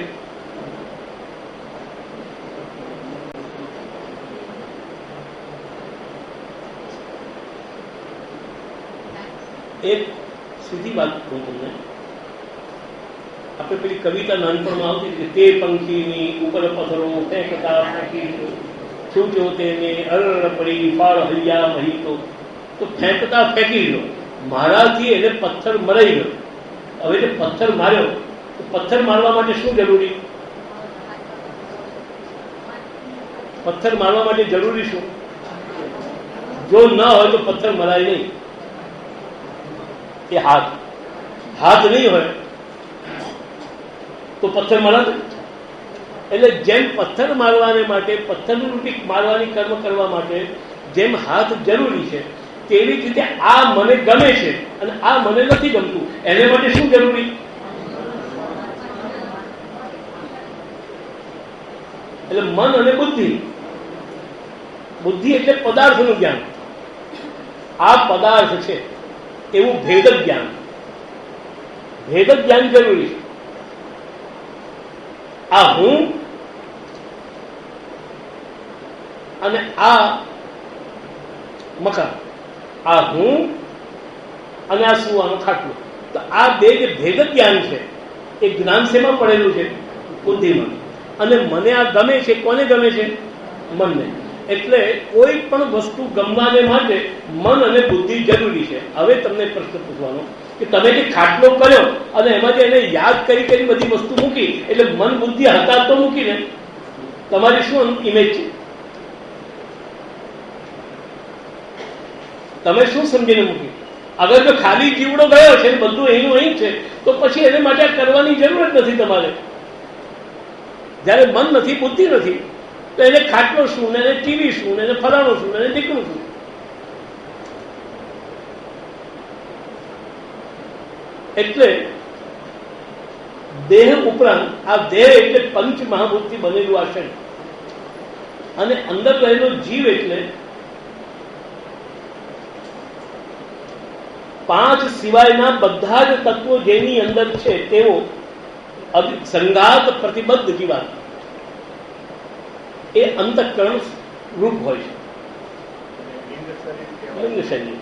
[SPEAKER 1] એક સીધી વાત કહું તમને. આપણે પેલી કવિતા નાનપણમાં આવતી કે તે પંખીની ઉપર પથરો ફેંકતા ફેંકી છૂટ્યો તેને અરર પડી ફાળ હૈયા મહી. તો ફેંકતા ફેંકી લો, મારાથી એને પથ્થર મરાઈ ગયો. હવે જે પથ્થર માર્યો, તો પથ્થર મારવા માટે શું જરૂરી? પથ્થર મારવા માટે જરૂરી શું? જો ન હોય તો પથ્થર મરાય નહીં. એ હાથ નહીં હોય તો પથ્થર મરાય. એટલે જેમ પથ્થર મારવાને માટે, પથ્થરની મારવાની કર્મ કરવા માટે જેમ હાથ જરૂરી છે, તેવી જ રીતે આ મને ગમે છે અને આ મને નથી ગમતું, એને માટે શું જરૂરી? એટલે મન અને બુદ્ધિ. બુદ્ધિ એટલે પદાર્થનું જ્ઞાન. આ પદાર્થ છે એવું ભેદ જ્ઞાન. ભેદ જ્ઞાન જરૂરી છે. આ હું અને આ મકાન, આ હું અને આ સુવાનો ખાટલો, તો આ બે જે ભેદ જ્ઞાન છે એ જ્ઞાન શેમાં પડેલું છે? બુદ્ધિમાં. અને મને આ ગમે છે, કોને ગમે છે? મનને. એટલે કોઈ પણ વસ્તુ ગમવાને માટે મન અને બુદ્ધિ જરૂરી છે. હવે તમને પ્રશ્ન પૂછવાનો કે તમે જે ખાટલો કર્યો અને એમાં જે એને યાદ કરી બધી વસ્તુ મૂકી, એટલે મન બુદ્ધિ હતા તો મૂકીને તમારી શું ઇમેજ છે? તમે શું સમજીને મૂકી? અગર જો ખાલી જીવડો ગયો છે, બધું એનું અહીં છે, તો પછી એને માટે કરવાની જરૂર જ નથી તમારે. જયારે મન નથી, બુદ્ધિ નથી, તો એને ખાટલો શું, ને એને ટીવી શું, ને એને ફલાણું શું, ને એને દીકરું શું? એટલે દેહ ઉપરાંત આ દેહ એટલે પંચ મહાભૂતથી બનેલું આ શરીર, અને અંદર રહેલો જીવ એટલે 5 સિવાયના બધા જ તત્વો જેની અંદર છે તેઓ સંઘાત પ્રતિબદ્ધ જીવાત એ અંતઃકરણ રૂપ હોય છે. લિંગ શરીર.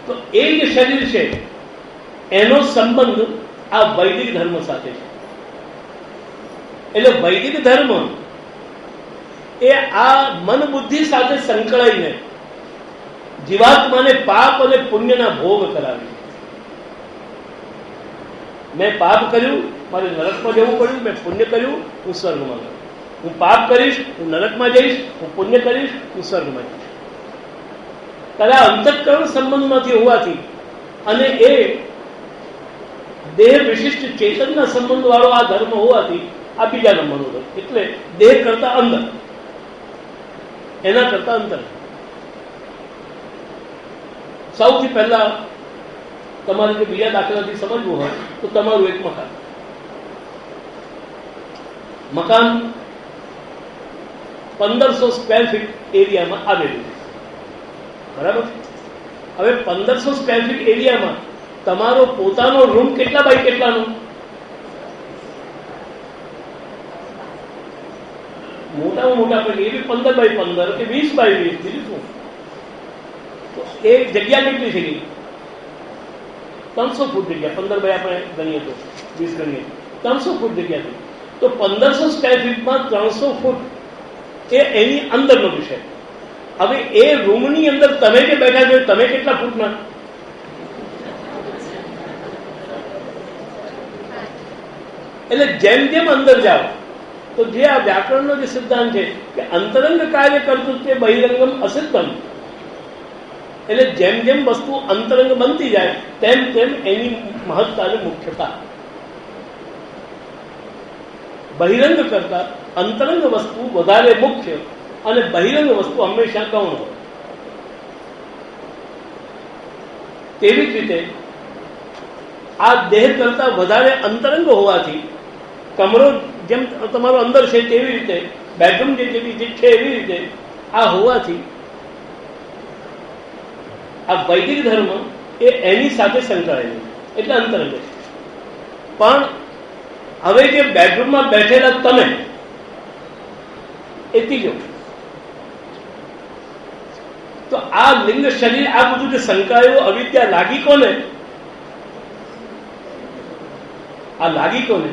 [SPEAKER 1] તો એ જે શરીર છે એનો સંબંધ આ વૈદિક ધર્મ સાથે છે. એટલે વૈદિક ધર્મ એ આ મન બુદ્ધિ સાથે સંકળાઈને જીવાત્માને પાપ અને પુણ્યના ભોગ કરાવે. મેં પાપ કર્યું, મારે નરકમાં જવું પડ્યું. મેં પુણ્ય કર્યું, હું સ્વર્ગમાં ગયો. હું પાપ કરીશ, હું નરકમાં જઈશ. હું પુણ્ય કરીશ, હું સ્વર્ગમાં જઈશ. ત્યારે આ અંતઃકરણ સંબંધમાંથી હોવાથી અને એ દેહ વિશિષ્ટ ચેતનના સંબંધ વાળો આ ધર્મ હોવાથી આ બીજા નંબરનો ધર્મ. એટલે દેહ કરતા અંદર, એના કરતા અંતર. સૌથી પહેલા તમારે જો બીજા દાખલાથી સમજવું હોય તો તમારું એક મકાન. મકાન 1500 સ્ક્વેર ફીટ એરિયામાં આવેલું છે, બરાબર? હવે 1500 સ્ક્વેર ફીટ એરિયામાં તમારો પોતાનો રૂમ કેટલા બાય કેટલાનો? મોટામાં મોટા પણ એ બી 15 બાય 15 કે 20 બાય 20. બીજું શું? તો એ જગ્યા કેટલી છે? 300 ફૂટ જગ્યા. 15 બાય આપણે ગણીએ તો 20 ગણીએ 300 ફૂટ જગ્યા છે. તો 1500 સ્ક્વેર ફીટમાં 300 ફૂટ એ એની અંદરનો વિષય. હવે એ રૂમની અંદર તમે જે બેઠા છો તમે કેટલા ફૂટના? એટલે જેમ જેમ અંદર જાઓ તો જે આ વ્યાકરણનો જે સિદ્ધાંત છે કે અંતરંગ કાર્ય કરતું તે બહિરંગમ અસિદ્ધમ, એટલે જેમ જેમ વસ્તુ અંતરંગ બનતી જાય તેમ તેમ એની મહત્તા અને મુખ્યતા. બહિરંગ કરતા અંતરંગ વસ્તુ વધારે મુખ્ય અને બહિરંગ વસ્તુ હંમેશા ગૌણ હોય. તેવી જ રીતે આ દેહ કરતા વધારે અંતરંગ હોવાથી કમરો જેમ તમારો અંદર છે તેવી રીતે બેડરૂમ જે છે એવી રીતે આ હોવાથી આ વૈદિક ધર્મ એ એની સાથે સંકળાયેલું એટલે અંતરંગ છે. પણ હવે જે બેડરૂમમાં બેઠેલા તમે એ ત્રીજો, તો આ લિંગ શરીર આ બધું જે સંકળાયું અવિદ્યા લાગી કોને? આ લાગી કોને?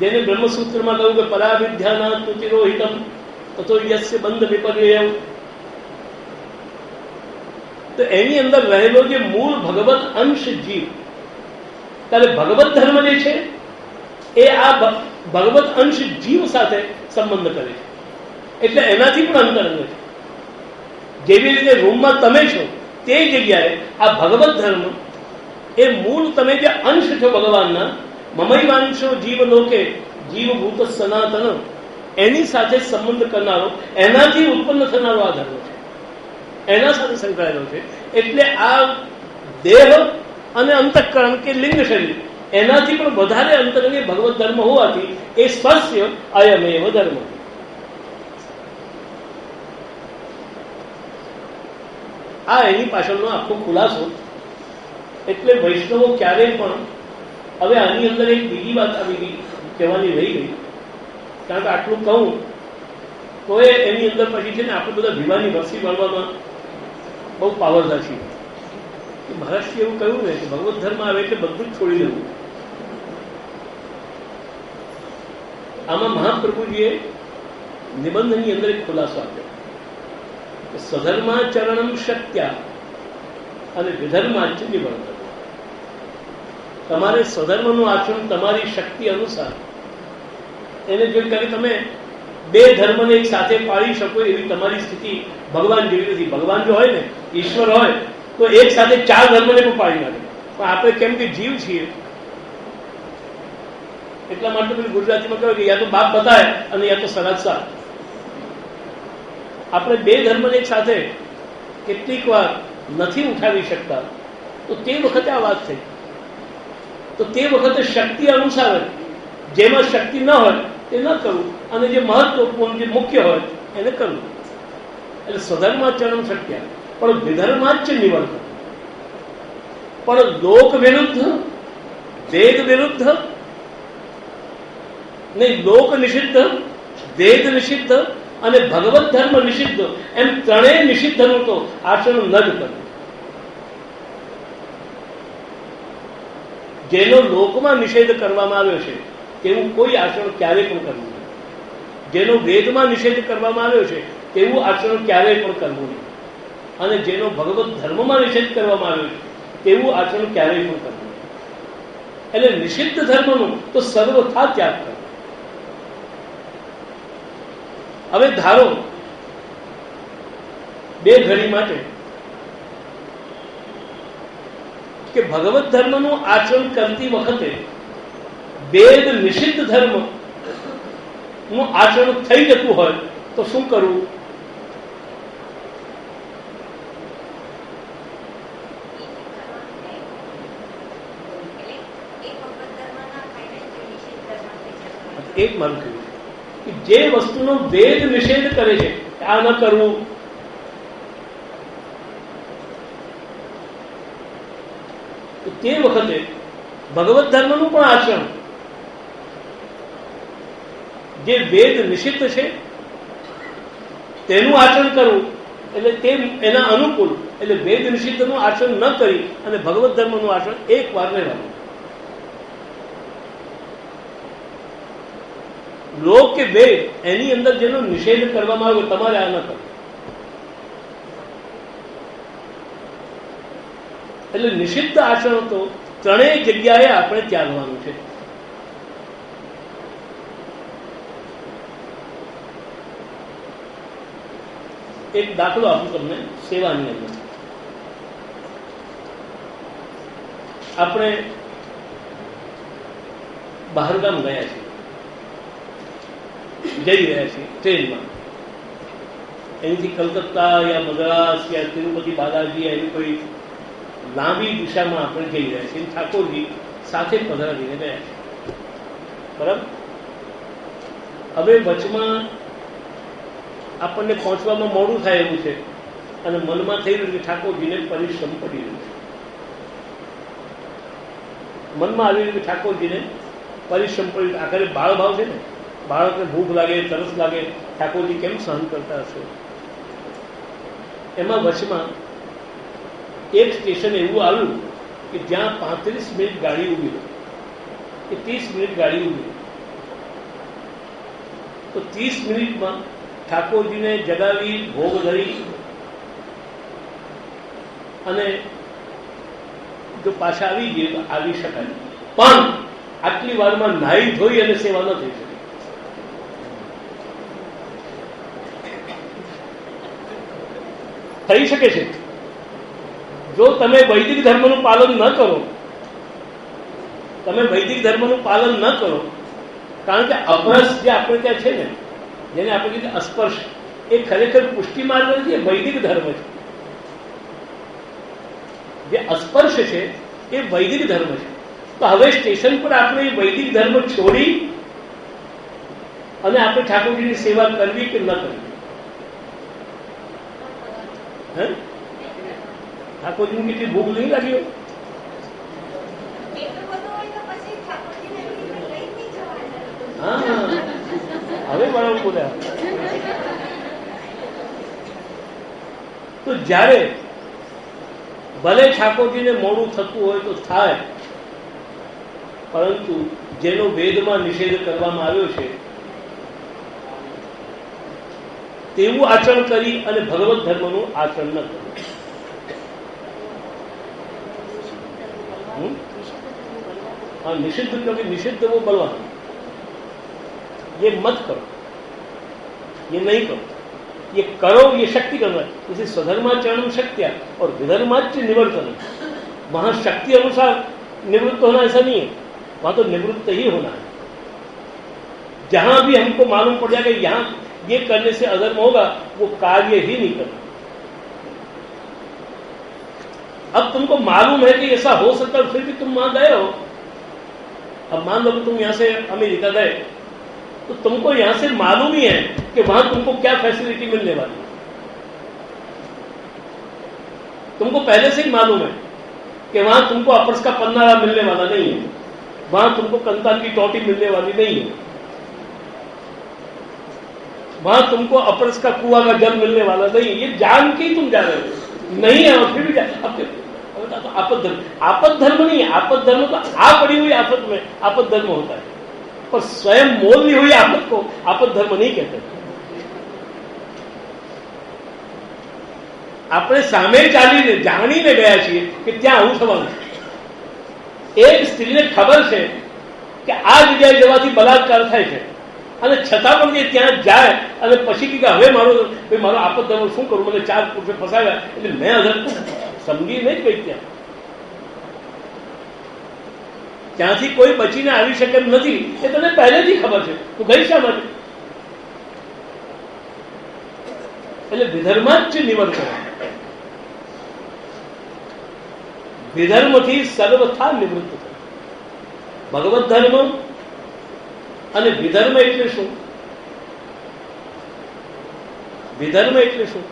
[SPEAKER 1] જેને બ્રહ્મસૂત્રમાં કહ્યું કે પરાવિદ્યાના તુતિરોહિતમ તથો યસ્ય બંધ વિપર્યય, તો એની અંદર રહેલો જે મૂળ ભગવત અંશ જીવ, ત્યારે ભગવત ધર્મ જે છે એ આ ભગવત અંશ જીવ સાથે સંબંધ કરે છે, એટલે એનાથી પણ અંતરંગ છે. જેવી રીતે રૂમમાં તમે છો તે જગ્યાએ આ ભગવત ધર્મ એ મૂળ તમે જે અંશ છો ભગવાનના, મમૈવાંશો જીવ લોકે જીવભૂત સનાતન, એની સાથે સંબંધ કરનારો, એનાથી ઉત્પન્ન થનારો આ ધર્મ છે, એના સાથે સંકળાયેલો છે. એટલે આ દેહ અને અંતઃકરણ કે લિંગ શરીર એનાથી પણ વધારે અંતરંગે ભગવત ધર્મ હોવાથી એ સ્પર્શ્ય અયમેવ ધર્મ. આ એની પાછળનો આખો ખુલાસો. એટલે વૈષ્ણવો ક્યારેય પણ, હવે આની અંદર એક બીજી વાત આવી ગઈ, કહેવાની રહી ગઈ, કારણ કે આટલું કહું તો એની અંદર પછી છે ને આપણે બધા ભીમાની વરસી ભણવામાં બહુ પાવરદાર છીએ. મહારાષ્ટ્રીય એવું કહ્યું ને કે ભગવત ધર્મ આવે એટલે બધું જ છોડી દેવું. આમાં મહાપ્રભુજીએ નિબંધની અંદર એક ખુલાસો આપ્યો કે સધર્માચરણમ શક્યા અને વિધર્માચ નિવર્તન. તમારે સ્વધર્મનું આચરણ તમારી શક્તિ અનુસાર એને જો કરે, તમે બે ધર્મને એક સાથે પાળી શકો એવી તમારી સ્થિતિ ભગવાન જેવી નથી. ભગવાન જો હોય ને, ઈશ્વર હોય તો એક સાથે ચાર ધર્મને પણ પાળી નાખે. પણ આપણે કેમ કે જીવ છીએ એટલા માટે પેલું ગુજરાતીમાં કહ્યું કે યા તો બાપ બતાય અને યા તો સરાજ સાથ. આપણે બે ધર્મને એક સાથે કેટલીક વાર નથી ઉઠાવી શકતા, તો તે વખતે આ વાત થઈ. તો તે વખતે શક્તિ અનુસાર જેમાં શક્તિ ન હોય તે ન કરવું, અને જે મહત્વપૂર્ણ જે મુખ્ય હોય એને કરવું. એટલે સ્વધર્માચરણ શક્ય પણ વિધર્માચ નિવર્તન. પણ લોક વિરુદ્ધ, વેદ વિરુદ્ધ નહીં, લોક નિષિદ્ધ, વેદ નિષિદ્ધ અને ભગવત ધર્મ નિષિદ્ધ, એમ ત્રણેય નિષિદ્ધનું તો આચરણ ન જ કરવું. જેનો લોકમાં નિષેધ કરવામાં આવ્યો છે તેવું કોઈ આચરણ ક્યારેય પણ કરવું નહીં. જેનો વેદમાં નિષેધ કરવામાં આવ્યો છે તેવું આચરણ ક્યારેય પણ કરવું નહીં. અને જેનો ભગવત ધર્મમાં નિષેધ કરવામાં આવ્યો છે તેવું આચરણ ક્યારેય પણ કરવું નહીં. એટલે નિષિદ્ધ ધર્મનું તો સર્વથા ત્યાગ કરવો. હવે ધારો બે ઘડી માટે કે ભગવત ધર્મનું આચરણ કરતી વખતે વેદ નિષિદ્ધ ધર્મ નું આચરણ થઈ જતું હોય તો શું કરવું? એક મારું કહેવું કે જે વસ્તુનો વેદ નિષેધ કરે છે આ ન કરવું, તો તે વખતે ભગવત ધર્મનું પણ આચરણ જે વેદ નિષિદ્ધ છે તેનું આચરણ કરવું, એટલે તે એના અનુકૂળ, એટલે વેદ નિષિદ્ધનું આચરણ ન કરી અને ભગવત ધર્મનું આચરણ એક વાર રહેવાનું. લોક કે વેદ એની અંદર જેનો નિષેધ કરવામાં આવ્યો તમારે આ ન કરવું. એટલે નિષિદ્ધ આચરણ તો ત્રણેય જગ્યાએ આપણે ત્યાગવાનું છે. એક દાખલો આપું તમને સેવાની અંદર. આપણે બહારગામ ગયા છીએ, જઈ રહ્યા છીએ ટ્રેનમાં. અહીંથી કલકત્તા યા મદ્રાસ યા તિરુપતિ બાલાજી એવી કોઈ લાંબી દિશામાં આપણે જઈ રહ્યા છીએ. ઠાકોરજી સાથે પધરાવીને ગયા છે, બરાબર. હવે વચમાં આપણને પહોંચવામાં મોડું થાય એવું છે અને મનમાં થઈ રહ્યું કે ઠાકોરજીને પરિશ્રમ પડી રહ્યું છે. મનમાં આવી રહ્યું કે ઠાકોરજીને પરિશ્રમ પડી. આખરે બાળ ભાવ છે ને, બાળકને ભૂખ લાગે, તરસ લાગે, ઠાકોરજી કેમ સહન કરતા હશે. એમાં વચમાં એક સ્ટેશન એવું આવ્યું કે જ્યાં 35 મિનિટ ગાડી ઊભી રહી, કે 30 મિનિટ ગાડી ઊભી રહી. તો 30 મિનિટમાં ઠાકોરજીને જગાવી, ભોગ ધરી અને જો પાછા આવી જઈએ તો આવી શકાય, પણ આટલી વારમાં નાહી ધોઈ અને સેવા ન થઈ શકે. થઈ શકે છે જો તમે વૈદિક ધર્મનું પાલન ન કરો. તમે વૈદિક ધર્મનું પાલન ન કરો, કારણ કે અપરસ જે આપણે ત્યાં છે ને, જેને આપણે કહીએ અસ્પર્શ, એ ખરેખર પુષ્ટિ માર્ગ નથી, એ વૈદિક ધર્મ છે. જે અસ્પર્શ છે એ વૈદિક ધર્મ છે. તો હવે સ્ટેશન પર આપણે એ વૈદિક ધર્મ છોડી અને આપણે ઠાકોરજીની સેવા કરવી કે ન કરવી? હે, ઠાકોરજીની કેટલી ભૂખ નહીં લાગી હોય? હા, હવે બરાબર બોલ્યા. તો જ્યારે ભલે ઠાકોરજીને મોડું થતું હોય તો થાય, પરંતુ જેનો વેદમાં નિષેધ કરવામાં આવ્યો છે તેવું આચરણ કરી અને ભગવત ધર્મનું આચરણ ન કરવું. हाँ, निषिद्ध क्योंकि निषिद्ध वो बलवान, ये मत करो, ये नहीं करो, ये करो, ये शक्ति करना है. इसे स्वधर्माचरण शक्तिया और विधर्माच निवर्तन. वहां शक्ति अनुसार निवृत्त होना ऐसा नहीं है, वहां तो निवृत्त ही होना है. जहां भी हमको मालूम पड़ जाएगा यहां ये करने से अधर्म होगा, वो कार्य ही नहीं करना. अब तुमको मालूम है कि ऐसा हो सकता है, फिर भी तुम वहां गए हो. अब मान लो कि तुम यहां से अमेरिका गए, तो तुमको यहां से मालूम ही है कि वहां तुमको क्या फैसिलिटी मिलने वाली है. तुमको पहले से ही मालूम है कि वहां तुमको अपरस का पन्नारा मिलने वाला नहीं है, वहां तुमको कंतान की टोटी मिलने वाली नहीं है, वहां तुमको अपरस का कुआं का जल मिलने वाला नहीं है. ये जान के ही तुम जा रहे हो. नहीं है और फिर भी तो आपद धर्म, आपद धर्म नहीं है. आपद धर्म तो आ पड़ी हुई आफत में आपद धर्म होता है, पर स्वयं मोल ली हुई आपद को आपद धर्म नहीं कहते. આપણે સામે ચાલીને જાણીને ગયા છીએ કે ત્યાં આવું થવાનું છે. એક સ્ત્રીને ખબર છે કે આ જગ્યાએ જવાથી બલાત્કાર થાય છે, અને છતાં પણ એ ત્યાં જાય અને પછી કે હવે મારો આપદ ધર્મ શું કરું, મને 4 પુરુષે ફસાવ્યા એટલે મેં અધર સમજી નહીં ગઈ. ત્યાંથી કોઈ બચીને આવી શકે એમ નથી એ તને પહેલેથી ખબર છે, તું ગઈ શા માટે? એટલે વિધર્માં જ નિવર્તન. વિધર્મથી સર્વથા નિવૃત્ત થાય. ભગવત ધર્મ અને વિધર્મ એટલે શું? વિધર્મ એટલે શું?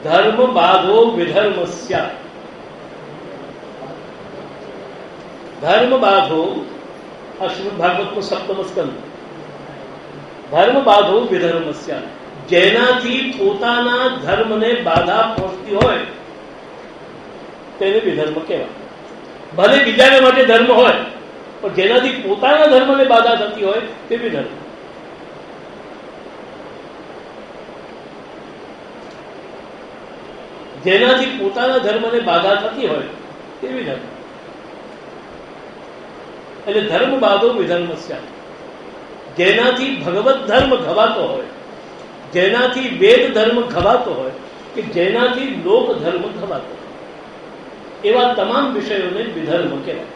[SPEAKER 1] ધર્મ બાધો વિધર્મસ્ય. ધર્મ બાધો, આ શ્રીમદ ભાગવતનો 7મ સ્કંદ. ધર્મ બાધો વિધર્મસ્ય. જેનાથી પોતાના ધર્મને બાધા પહોંચતી હોય તેને વિધર્મ કહેવાય. ભલે બીજાને માટે ધર્મ હોય, પણ જેનાથી પોતાના ધર્મને બાધા થતી હોય તે વિધર્મ. જેનાથી પોતાના ધર્મને બાધા થતી હોય તે વિધર્મ. એટલે ધર્મ બાધો વિધર્મસ્ય. જેનાથી ભગવત ધર્મ ઘવાતો હોય, જેનાથી વેદ ધર્મ ઘવાતો હોય, કે જેનાથી લોક ધર્મ ઘવાતો હોય, એવા તમામ વિષયોને વિધર્મ કહેવાય.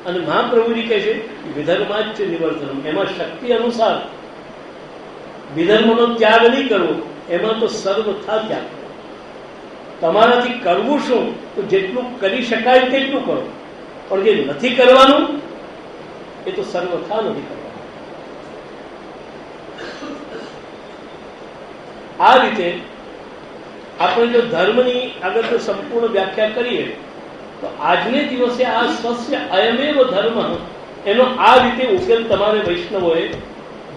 [SPEAKER 1] અને મહાપ્રભુજી કહે છે વિધર્માચ નિવર્તનમ, એમાં શક્તિ અનુસાર વિધર્મનો ત્યાગ નહીં કરવો, એમાં તો સર્વથા ત્યાગ કરવો. તમારાથી કરવું શું, તો જેટલું કરી શકાય તેટલું કરો, પણ જે નથી કરવાનું એ તો સર્વથા નથી કરવાનું. આ રીતે આપણે જો ધર્મની આગળ જો સંપૂર્ણ વ્યાખ્યા કરીએ તો આજને દિવસે આ સ્વસ્ય અયમેવ ધર્મ, એનો આ રીતે ઉકેલ તમારે વૈષ્ણવોએ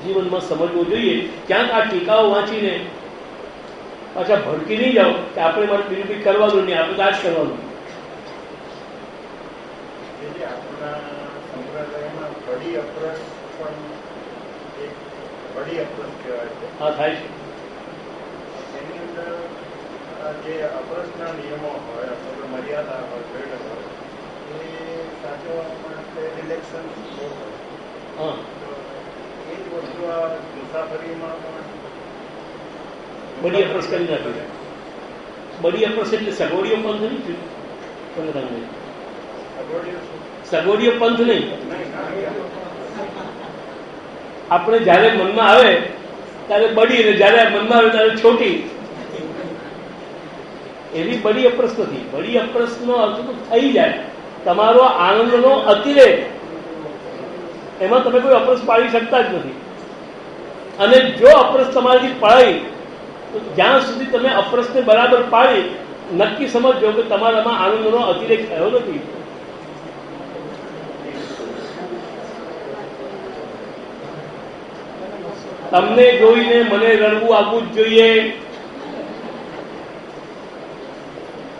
[SPEAKER 1] જીવનમાં સમજવો જોઈએ. ક્યાંક આ ટીકાઓ વાંચીને પાછા ભડકી નહીં જાઓ કે આપણે મારે બીજું કંઈ કરવાનું નહીં, આપણે આ જ કરવાનું. હા, થાય છે.
[SPEAKER 2] એની અંદર જે અપરસના નિયમો હોય અથવા મર્યાદા હોય એ સાચવવા માટે રિલેક્શન હોય.
[SPEAKER 1] હા,
[SPEAKER 2] એ જ વસ્તુ આ મુસાફરીમાં પણ
[SPEAKER 1] બડી અપરસ કરી નાખી. બડી અપરસ એટલે સગવડીઓ પંથ નહીં, સગવડીઓ પંથ નહીં. આપણે જયારે મનમાં આવે ત્યારે બડી, ને જયારે મનમાં આવે ત્યારે છોટી, એવી બડી અપરસ નથી. બડી અપરસ નો અર્થ તો થઈ જાય તમારો આનંદનો અતિરેક, એમાં તમે કોઈ અપરસ પાડી શકતા જ નથી. અને જો અપરસ તમારાથી પડાય તો જ્યાં સુધી તમે અપરસને બરાબર પાડી નક્કી સમજો કે તમારામાં આનંદનો અતિરેક થયો નથી. તમને જોઈને મને રડવું આવવું જ જોઈએ,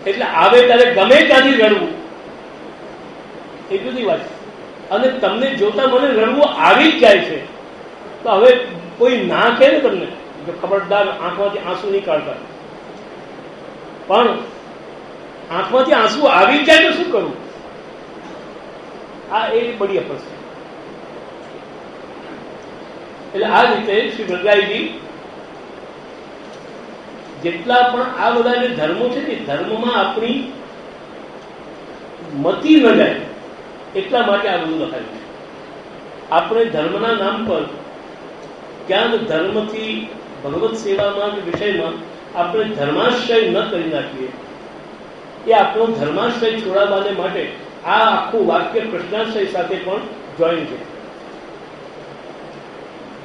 [SPEAKER 1] એટલે આવે ત્યારે ગમે ત્યાંથી રડવું, એ જુદી વાત છે. અને તમને જોતા મને રડવું આવી જ જાય છે તો હવે કોઈ ના કહે ને તમને જો ખબરદાર આંખમાંથી આંસુ નહીં કાઢતા, પણ આંખમાંથી આંસુ આવી જાય તો શું કરવું? આ એ બડી અપરસ છે. એટલે આ રીતે શ્રી ભદ્રાઈજી જેટલા પણ આ બધા જે ધર્મો છે ને, ધર્મમાં આપણી મતી ન જાય એટલા માટે આ બધું લખાયું છે. આપણે ધર્મના નામ પર ક્યાંક ધર્મથી ભગવત સેવામાં કે વિષયમાં આપણે ધર્માશ્રય ન કરી નાખીએ, એ આપણો ધર્માશ્રય છોડાવવાને માટે આ આખું વાક્ય કૃષ્ણાશ્રય સાથે પણ જોઈન છે.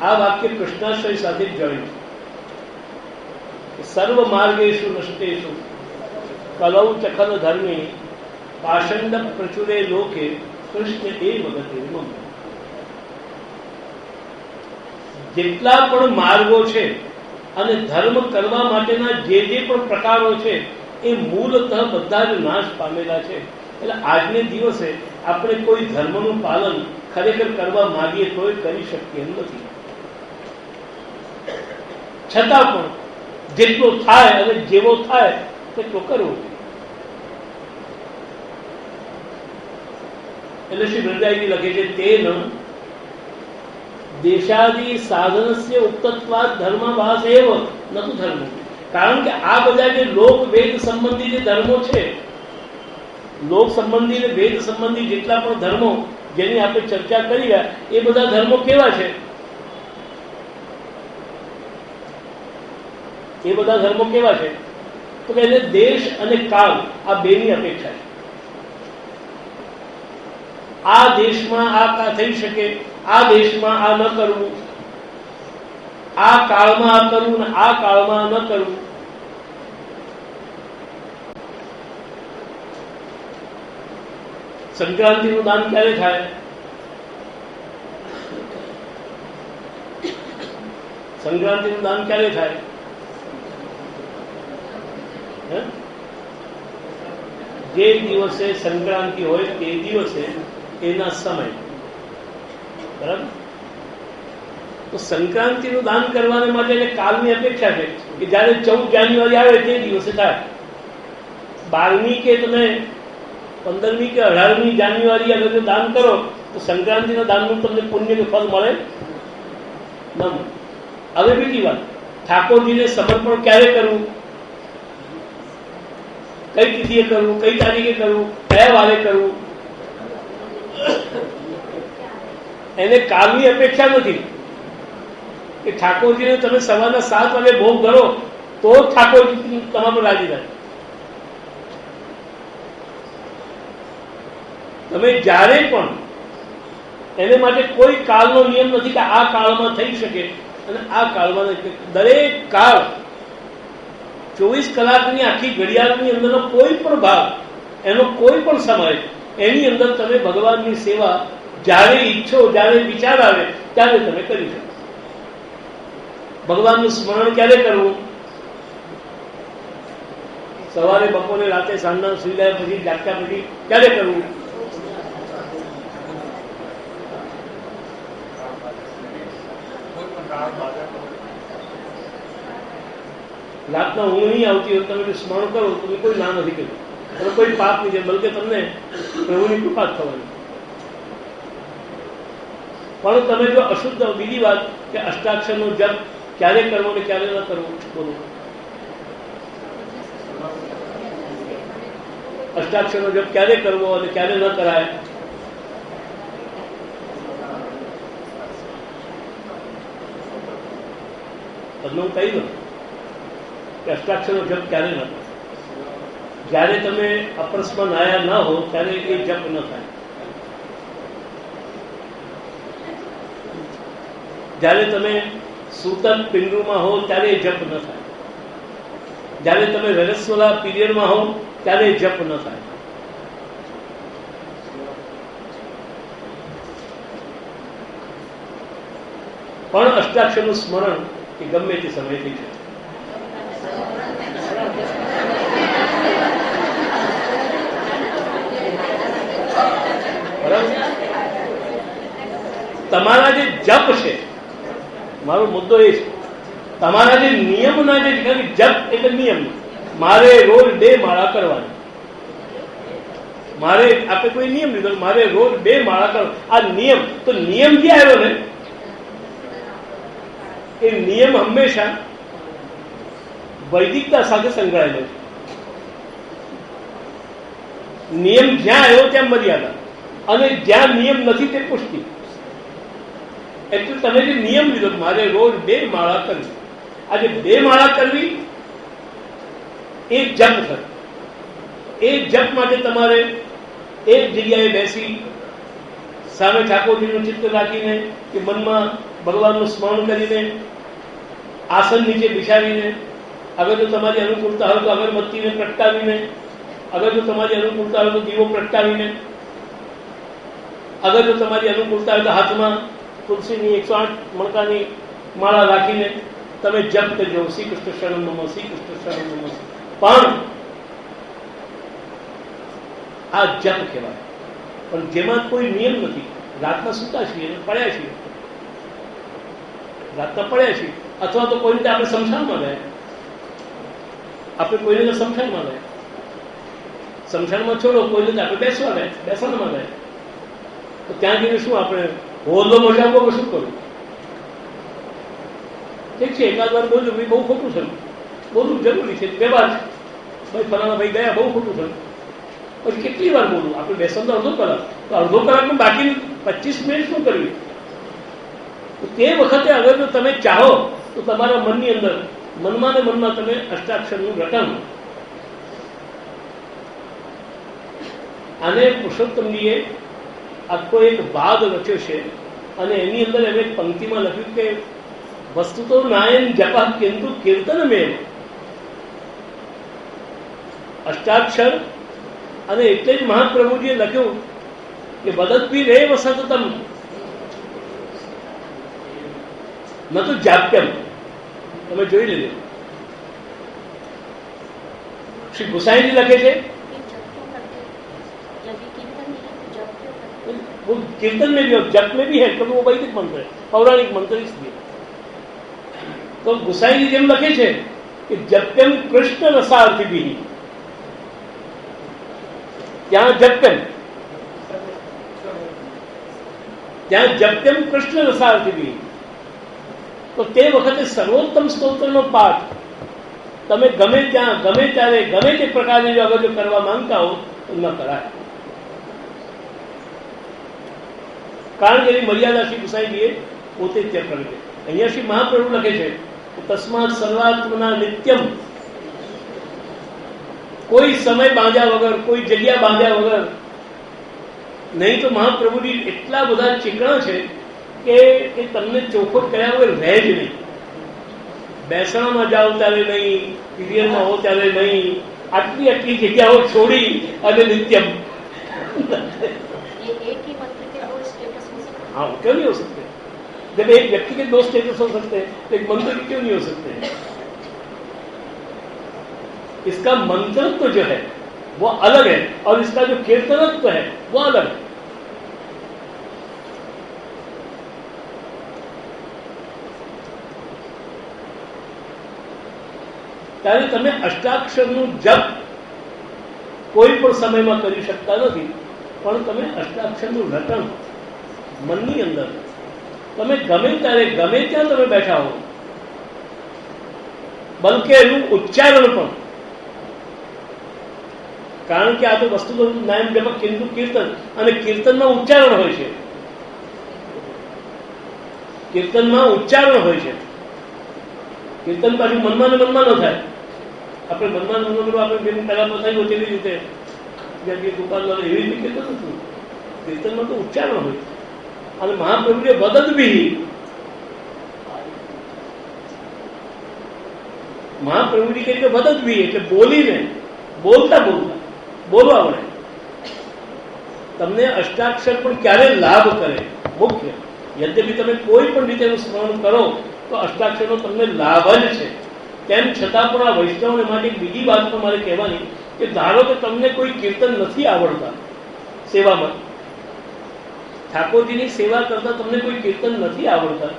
[SPEAKER 1] આ વાક્ય કૃષ્ણાશ્રય સાથે જ જોઈન છે. સર્વ માર્ગેશુ નષ્ટેશુ કલૌ ચખલ ધર્મી પાષંડ પ્રચુરે લોકે કૃષ્ણ એ વગતે મમ. જેટલા પણ માર્ગો છે અને ધર્મ કરવા માટેના જે પણ પ્રકારો છે એ મૂળતઃ બધા જ નાશ પામેલા છે. એટલે આજને દિવસે આપણે કોઈ ધર્મનું પાલન ખરેખર કરવા માંગીએ તો કરી શકીએ નથી. છતાં પણ જેટલો થાય અને જેવો થાય તેટલો કરવો. એટલે શ્રી વૃંદાજી લખે છે તેન દેશાદિ સાધનસ્ય ઉક્તત્વાદ ધર્મવાસ એવ નતું ધર્મ. કારણ કે આ બધા જે લોક વેદ સંબંધી જે ધર્મો છે, લોક સંબંધી અને વેદ સંબંધી જેટલા પણ ધર્મો જેની આપણે ચર્ચા કરી રહ્યા, એ બધા ધર્મો કેવા છે? એ બધા ધર્મો કેવા છે તો કે એને દેશ અને કાળ આ બેની અપેક્ષા છે. આ દેશમાં આ થઈ શકે, આ દેશમાં આ ન કરવું, આ કાળમાં આ કરવું ને આ કાળમાં ન કરવું. સંક્રાંતિનું દાન ક્યારે થાય? સંક્રાંતિનું દાન ક્યારે થાય? જે દિવસે સંક્રાંતિ હોય તે દિવસે એના સમય, બરાબર? તો સંક્રાંતિનું દાન કરવાને માટે એને કાલની અપેક્ષા છે કે જયારે 14 જાન્યુઆરી આવે તે દિવસે થાય. 12મી કે તમે 15મી કે 18મી જાન્યુઆરી અગર દાન કરો તો સંક્રાંતિના દાનનું તમને પુણ્ય કે ફળ મળે ન મળે. હવે બીજી વાત, ઠાકોરજીને સમર્પણ ક્યારે કરવું, કઈ તિથિએ કરવું, કઈ તારીખે કરવું, કયા વારે કરવું, એને કાલની અપેક્ષા નથી કે ઠાકોરજીને તમે સવારના 7 વાગે ભોગ ધરો તો ઠાકોરજી તમારા પર રાજી થાય. તમે જ્યારે પણ એને માટે કોઈ કાળનો નિયમ નથી કે આ કાળમાં થઈ શકે અને આ કાળમાં નથી. દરેક કાળ 24 કલાકની આખી ઘડિયાળની અંદરનો કોઈ પણ ભાગ, એનો કોઈ પણ સમય, એની અંદર તમે ભગવાનની સેવા જ્યારે ઈચ્છો, જ્યારે વિચાર આવે ત્યારે તમે કરી શકો. ભગવાનનું સ્મરણ ક્યારે કરવું? સવારે, બપોરે, રાતે, સાંજના સુઈ ગયા પછી, જાગતા પછી ક્યારે કરવું? રાતના ઊંઘ નહીં આવતી હોય તમે સ્મરણ કરો, તમે કોઈ ના નથી કર્યું, તમે કોઈ પાપ નહીં છે, બલકે તમને પ્રભુની કૃપા થવાની. પણ તમે જો અશુદ્ધ, બીજી વાત કે અષ્ટાક્ષરનો જપ ક્યારે કરવો ને ક્યારે ન કરવો, બોલો. અષ્ટાક્ષરનો જપ ક્યારે કરવો અને ક્યારે ન કરાય? તમને હું કહી દઉં કે અષ્ટાક્ષરનો જપ ક્યારે ન થાય. જ્યારે તમે અપરસમાં નાયા ના હો ત્યારે એ જપ ન થાય. જ્યારે તમે સૂતક પિંડુમાં હો ત્યારે એ જપ ન થાય. જ્યારે તમે રજસ્વલા પીરિયડમાં હો ત્યારે એ જપ ન થાય. પણ અષ્ટાક્ષરનું સ્મરણ એ ગમે તે સમય થઈ શકે. બરાબર? તમારા જે જપ છે, મારો મુદ્દો એ છે, તમારા જે નિયમના જે જપ એટલે નિયમ, મારે રોજ 2 માળા કરવાની, મારે આપણે કોઈ નિયમ લીધો, મારે રોજ 2 માળા કરવા, આ નિયમ. તો નિયમ જે આવ્યો ને એ નિયમ હંમેશા વૈદિકતા સાથે સંકળાયેલો છે. નિયમ જ્યાં આવ્યો ત્યાં મર્યાદા, અને જ્યાં નિયમ નથી તે પુષ્ટિ. એટલે તમે જે નિયમ લીધો મારે રોજ 2 માળા કરવી, આજે 2 માળા કરવી એ જપ થયો. એ જપ માટે તમારે એક જગ્યાએ બેસી સામે ઠાકોરજીનું ચિત્ર રાખીને કે મનમાં ભગવાનનું સ્મરણ કરીને, આસન નીચે બિછાવીને, અગર જો તમારી અનુકૂળતા હોય તો અગરબત્તીને પ્રગટાવીને, અગર જો તમારી અનુકૂળતા હોય તો દીવો પ્રગટાવીને, અગર જો તમારી અનુકૂળતા હોય તો હાથમાં તુલસીની 108 મણકાની માળા રાખીને તમે જપ કરજો, શ્રી કૃષ્ણ શરણ નમઃ, શ્રી કૃષ્ણ શરણ નમઃ. પણ આ જપ કહેવાય. પણ જેમાં કોઈ નિયમ નથી. રાતના સૂતા છીએ, પડ્યા છીએ, રાતના પડ્યા છીએ, અથવા તો કોઈ રીતે આપણે શમશાનમાં ગયા, આપણે કોઈ રીતે શમશાનમાં ગયા, શમશાનમાં છોડો, કોઈ રીતે આપણે બેસવા ગયા, બેસવામાં ગયા, તો ત્યાં જઈને શું આપણે હોલો મજાવો શું કરવું? ઠીક છે, એકાદ વાર બોલ્યું બહુ ખોટું થયું, બોલવું જરૂરી છે, વ્યવહાર છે, ભાઈ ફલાણા ભાઈ ગયા બહુ ખોટું થયું. પછી કેટલી વાર બોલવું? આપણે બેસવાનું તો અડધો કલાક, તો અડધો કલાકનું બાકી 25 મિનિટ શું કરવી? તે વખતે અગર જો તમે ચાહો તો તમારા મનની અંદર, મનમાં ને મનમાં તમે અષ્ટાક્ષરનું રટન, આને પુરુષોત્તમજીએ આખો એક ભાગ રચ્યો છે. અને એની અંદર એમ એક પંક્તિમાં લખ્યું કે વસ્તુ તો નાયન જપા કિંતુ કીર્તન મેં. અષ્ટાક્ષર, અને એટલે જ મહાપ્રભુજીએ લખ્યું કે વદત્વી રેવ સતતમ ન તો જાપ્યમ. તમે જોઈ લેજો, શ્રી ગુસાઈજી લખે છે वो कीर्तन में भी और जप में भी है, क्योंकि वो वैदिक मंत्र है, पौराणिक मंत्र इसलिए. तो गुसाई जी જેમ લખે છે કે જપ્યમ કૃષ્ણ રસાર્થિભિ, ત્યાં જપ્યમ ત્યાં જપ્યમ કૃષ્ણ રસાર્થી, તો તે વખતે સર્વોત્તમ સ્તોત્રનો પાઠ તમે ગમે ત્યાં ગમે ત્યારે ગમે તે પ્રકારની જો અગર જો કરવા માંગતા હો તો ન કરાય. કારણ કે એની મર્યાદા શ્રી ગુસાઈજીએ પોતે જ ત્યાં કરી. અહીંયા શ્રી મહાપ્રભુ લખે છે તસ્માત સર્વાત્મના નિત્યમ, કોઈ સમય બાંધ્યા વગર, કોઈ જગ્યા બાંધ્યા વગર. નહીં તો મહાપ્રભુજી એટલા બધા ચીકણા છે કે એ તમને ચોખ્ખો કર્યા વગર રહે જ નહીં. બેસણામાં જાઓ ત્યારે નહીં, પીરિયડમાં હો ત્યારે નહીં, આટલી આટલી જગ્યાઓ છોડી અને નિત્યમ. हाँ क्यों नहीं हो सकते? जब एक व्यक्ति के 2 स्टेटस हो सकते हैं तो एक मंत्र के क्यों नहीं हो सकते? इसका मंत्रत्व जो है वो अलग है और इसका जो कीर्तनत्व है वो अलग है. ત્યારે તમે અષ્ટાક્ષરનું જપ કોઈ પણ સમયમાં કરી શકતા નથી, પણ તમે અષ્ટાક્ષરનું રટણ મનની અંદર તમે ગમે ત્યારે ગમે ત્યાં તમે બેઠા હો, બલકે એનું ઉચ્ચારણ પણ. કારણ કે આ તો વસ્તુ તો નામ જપક કિંતુ કીર્તન, અને કીર્તનમાં ઉચ્ચારણ હોય છે. કીર્તનમાં ઉચ્ચારણ હોય છે. કીર્તન પાછું મનમાં ને મનમાં ન થાય. આપણે મનમાં મનમાં આપણે જેમ પહેલા તો થયું તેવી રીતે દુકાનદાર એવી રીતે કીર્તન હતું. કીર્તનમાં તો ઉચ્ચારણ હોય. અને મહાપ્રભુએ વદત બી, મહાપ્રભુજી કહે કે વદત બી એટલે બોલીને, બોલતા બોલતા બોલવા પડે. તમને અષ્ટાક્ષર પણ ક્યારે લાભ કરે? મુખ્ય યદ્યપી તમે કોઈ પણ રીતે એનું સ્મરણ કરો તો અષ્ટાક્ષરનો તમને લાભ જ છે. તેમ છતાં પણ આ વૈષ્ણવને માટે બીજી વાત પણ મારે કહેવાની કે ધારો કે તમને કોઈ કીર્તન નથી આવડતા સેવામાં, ઠાકોરજીની સેવા કરતા તમને કોઈ કીર્તન નથી આવડતા,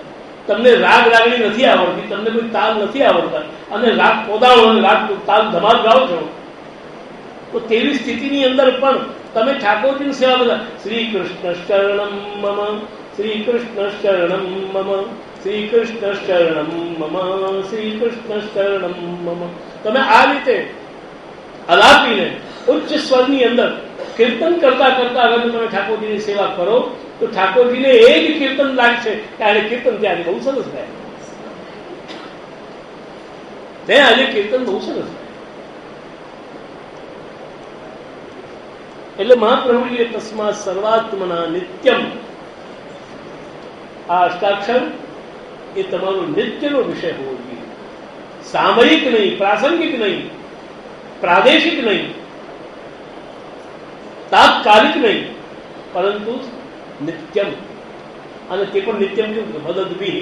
[SPEAKER 1] તમને રાગ રાગણી નથી આવડતી, તમને કોઈ તાલ નથી આવડતા, અને રાગ પોદાળો અને રાગ તાલ ધમાલ ગાઓ છો, તો તેવી સ્થિતિની અંદર પણ તમે ઠાકોરજીની સેવા કરતા શ્રી કૃષ્ણ શરણમ મમ, શ્રી કૃષ્ણ શરણમ મમ, શ્રી કૃષ્ણ શરણમ મમ, શ્રી કૃષ્ણ શરણમ મમ, તમે આ રીતે અલાપીને ઉચ્ચ સ્વરની અંદર કીર્તન કરતા કરતા અગર તમે ઠાકોરજીની સેવા કરો તો ઠાકોરજીને એ જ કીર્તન લાગશે કે આજે કીર્તન ત્યાં બહુ સરસ થાય, ત્યાં આજે કીર્તન બહુ સરસ થાય. એટલે મહાપ્રભુજીએ તસ્માત સર્વાત્મના નિત્યમ, આ અષ્ટાક્ષર એ તમારો નિત્યનો વિષય હોવો જોઈએ. સામયિક નહીં, પ્રાસંગિક નહીં, પ્રાદેશિક નહીં, તાત્કાલિક નહીં, પરંતુ નિત્યમ. અને તે પણ નિત્યમ કેવું? વદદ્ભિઃ.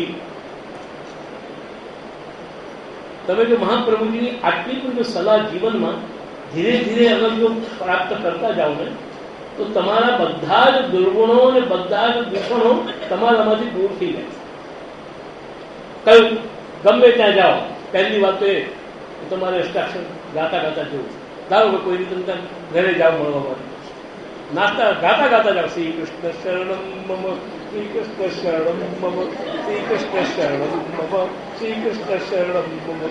[SPEAKER 1] તમે જો મહાપ્રભુજીની આટલી પણ જો સલાહ જીવનમાં ધીરે ધીરે અગર જો પ્રાપ્ત કરતા જાઓ ને તો તમારા બધા જ દુર્ગુણો અને બધા જ દૂષણો તમારામાંથી દૂર થઈ જાય. કયું ગમે ત્યાં જાઓ પહેલી વાત તો એ તમારે અષ્ટાક્ષર ગાતા ગાતા જવું. ધારો કે કોઈ રીતે તમે ઘરે જાઓ મળવા માટે, નાસ્તા ગાતા ગાતા જાઓ શ્રી કૃષ્ણ શરણમ મમ, શ્રી કૃષ્ણ શરણમ મમ, શ્રી કૃષ્ણ શરણમ મમ, શ્રી કૃષ્ણ શરણમ મમ.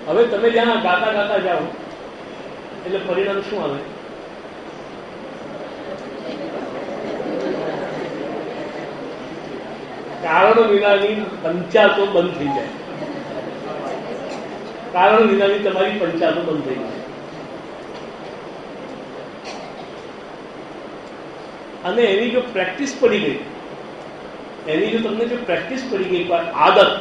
[SPEAKER 1] હવે તમે જ્યાં ગાતા ગાતા જાઓ એટલે પરિણામ શું આવે? કારણ વિનાની પંચાયતો બંધ થઈ જાય. કારણ વિનાની તમારી પંચાયતો બંધ થઈ જાય. અને એની જો પ્રેક્ટિસ પડી ગઈ, એની જો તમને જો પ્રેક્ટિસ પડી ગઈ, આદત,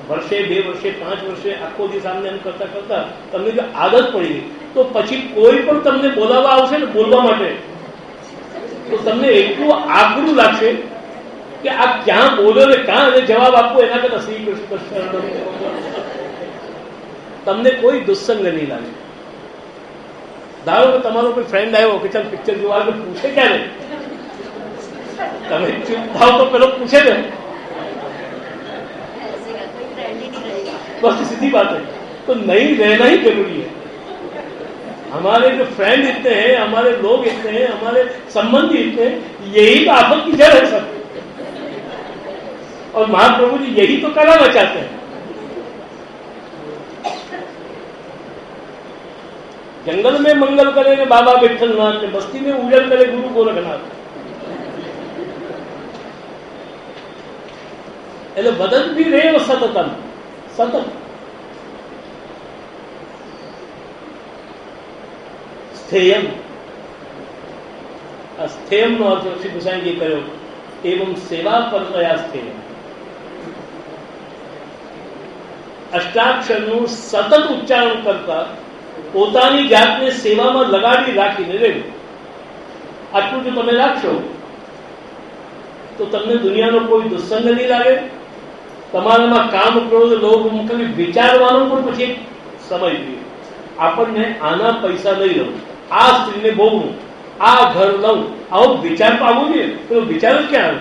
[SPEAKER 1] વર્ષે 2 વર્ષે 5 વર્ષે આખો દિવસ આમને એમ કરતા કરતા તમને જો આદત પડી ગઈ તો પછી કોઈ પણ તમને બોલાવવા આવશે ને બોલવા માટે તો તમને એટલું આકરું લાગશે કે આ ક્યાં બોલ્યો ને ક્યાં અને જવાબ આપવો એના કરતા શ્રી કૃષ્ણ શરણમ. તમને કોઈ દુસ્સંગ નહીં લાગે. ધારો કે તમારો કોઈ ફ્રેન્ડ આવ્યો કે ચાલ પિક્ચર જોવા પૂછે ક્યારે, તમે ચૂપ થાવ તો પેલો પૂછે ને, बस सीधी बात है. तो नहीं रहना ही जरूरी है. हमारे जो फ्रेंड इतने हैं, हमारे लोग इतने हैं, हमारे संबंधी इतने हैं, यही तो आफत की जड़ है सब। और महाप्रभु जी यही तो कला बचाते हैं। जंगल में मंगल करे ने बाबा विठ्ठलनाथ ने, बस्ती में उजल करे गुरु गोरखनाथ। એટલે વદન બી રેવ સતતમ, સતત સ્થેયમ. આ સ્થેયમનો અર્થ શ્રી ગુસાઈજી કર્યો, એવં સેવા પરતયા સ્થેયમ. અષ્ટાક્ષરનું સતત ઉચ્ચારણ કરતા પોતાની જાતને સેવામાં લગાડી રાખીને રહેવું. આટલું જો તમે રાખશો તો તમને દુનિયાનો કોઈ દુસ્સંગ નહીં લાગે. તમારામાં કામ, ક્રોધ, લોભ, ખાલી વિચારવાનો પણ પછી એક સમય જોઈએ. આપણને આના પૈસા લઈ લઉં, આ સ્ત્રીને ભોગવું, આ ઘર લઉં, આવો વિચાર તો આવવો જોઈએ. તો વિચાર જ ક્યાં આવે?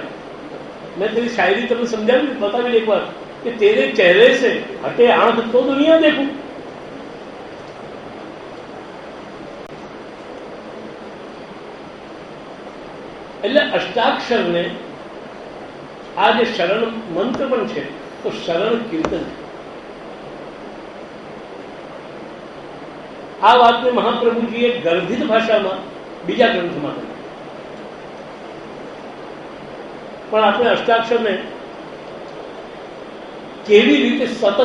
[SPEAKER 1] મેં તેની શાયરી તમને સમજાવી, બતાવી એક વાર કે તેરે ચહેરે સે હટે આંખ તો દુનિયા દેખું. એટલે અષ્ટાક્ષરને આ જે શરણ મંત્ર પણ છે તો શરણ કીર્તન. આ વાતને મહાપ્રભુજીએ ગર્ભિત ભાષામાં બીજા ગ્રંથમાં કરી. પણ આપણે અષ્ટાક્ષરને કેવી રીતે સતત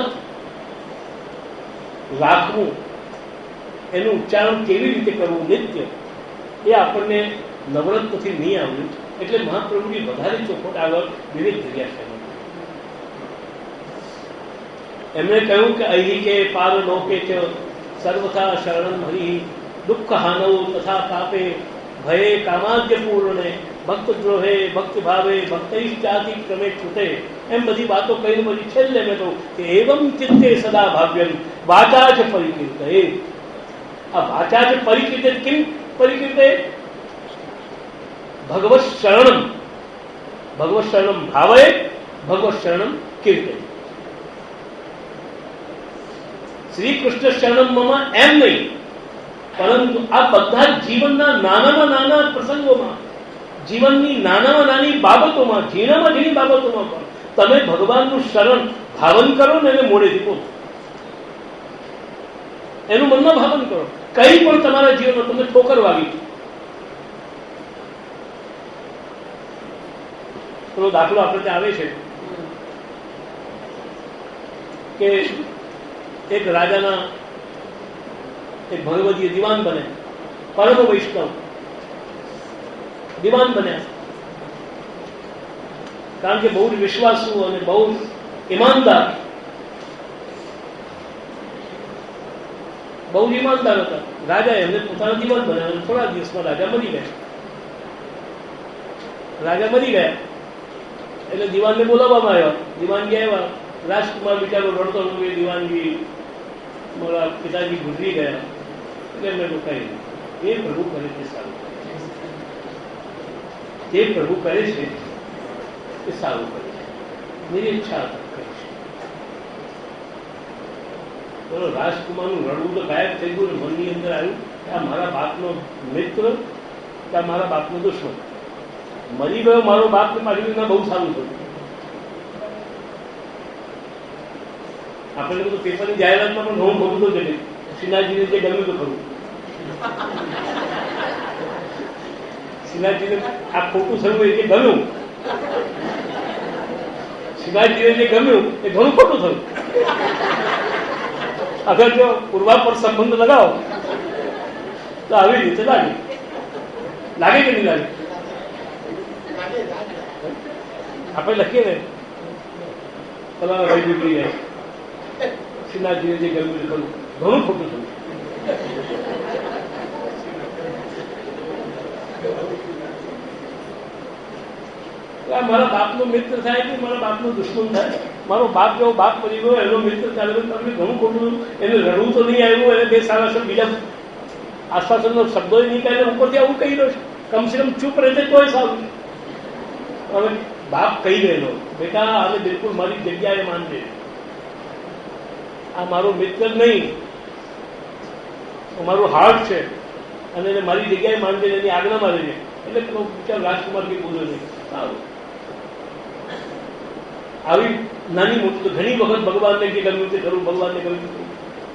[SPEAKER 1] રાખવું, એનું ઉચ્ચારણ કેવી રીતે કરવું નિત્ય, એ આપણને નવરત્નથી નહીં આવ્યું. એટલે મહાપ્રભુજી વધારે ચોખવટ આગળ વિવેક કર્યા છે. એમણે કહ્યું કે અહીં કે પાર લોકે ચ સર્વથા શરણમ હરિ દુઃખ હાનવ તથા પાપે ભયે કામાદ્ય પૂર્ણે ભક્ત દ્રોહે ભક્તિ ભાવે ભક્તૈશ્ચાતિ ક્રમે છૂટે. એમ બધી વાતો કહીને પછી છેલ્લે મેં કહું કે એવમ ચિત્તે સદા ભાવ્યમ વાચા જ પરિકીર્તે. આ વાચા જ પરિકીર્તે કિમ પરિકીર્તે? ભગવત શરણમ, ભગવત શરણમ ભાવે ભગવત શરણમ કીર્તે. શ્રી કૃષ્ણ શરણમ મમ એમ નહીં, પરંતુ આ બધા જીવનના નાનામાં નાના પ્રસંગોમાં, જીવનની નાનામાં નાની બાબતોમાં, ઝીણામાં ઝીણી બાબતોમાં પણ તમે ભગવાનનું શરણ ભાવન કરો ને એને મોડેથી કહો, એનું મનમાં ભાવન કરો. કઈ પણ તમારા જીવનમાં તમને ઠોકર વાગી, પેલો દાખલો આપણે ત્યાં આવે છે કે એક રાજાના એક ભગવદીય દિવાન બને, પરમ વૈષ્ણવ દિવાન બન્યા. કારણ કે બહુ જ વિશ્વાસુ અને બહુ ઈમાનદાર, બહુ જ ઈમાનદાર હતા. રાજા એમને પોતાના દિવાન બનાવ્યા. થોડા દિવસમાં રાજા મરી ગયા. રાજા મરી ગયા એટલે દિવાનને બોલાવવામાં આવ્યા. દિવાનગી આવ્યા. રાજકુમાર બિચારો રડતો હતો કે દિવાનગી મારા પિતાજી ગુજરી ગયા. એટલે એમને રોકાઈ. એ પ્રભુ કરે છે સારું, જે પ્રભુ કરે છે એ સારું કરે છે, નિરીચ્છા કરે છે. બોલો, રાજકુમારનું રડવું તો ગાયબ થઈ ગયું. મનની અંદર આવ્યું કે આ મારા બાપનો મિત્ર કે આ મારા બાપનો દુશ્મન. મરી ગયો મારો બાપ ને પાછી બહુ સારું થયું. આપણે બધું પેપરની જાહેરાતમાં પણ ઘણું ખોટું તો જશે. શ્રીનાથજીને જે ગમ્યું તો ખરું, શ્રીનાથજીને આ ખોટું થયું એ જે ગમ્યું, શ્રીનાથજીને જે ગમ્યું એ ઘણું ખોટું થયું. અગર જો પૂર્વા પર સંબંધ લગાવો તો આવી રીતે લાગે. લાગે કે નહીં લાગે? આપણે લખીએ ને તમારા ભાઈ નીકળી જાય, શ્રીનાથજીને જે ગમ્યું ખરું, ઘણું ખોટું થયું. મારા બાપનો મિત્ર થાય કે મારા બાપનો દુશ્મન થાય. મારો બાપ જેવો બાપ મરી ગયો, એનો મિત્ર ચાલે ગયો, તમને ઘણું ખોટું થયું. એને રડવું તો નહીં આવ્યું, એને બે સારા શબ્દ બીજા આશ્વાસનનો શબ્દો નહીં કાઢે, ઉપરથી આવું કહી રહ્યો છે. કમસે કમ ચૂપ રહેશે તોય સારું. હવે બાપ કહી ગયેલો, બેટા આને બિલકુલ મારી જગ્યાએ માનજે, આ મારો મિત્ર જ નહીં, મારું હાર્ટ છે અને એને મારી જગ્યાએ માનજે, એની આજ્ઞા મારે છે, એટલે વિચાર રાજકુમાર કઈ બોલ્યો નહીં. સારું, આવી નાની મોટી તો ઘણી વખત ભગવાનને જે ગમ્યું તે ખરું, ભગવાનને ગમ્યું હતું.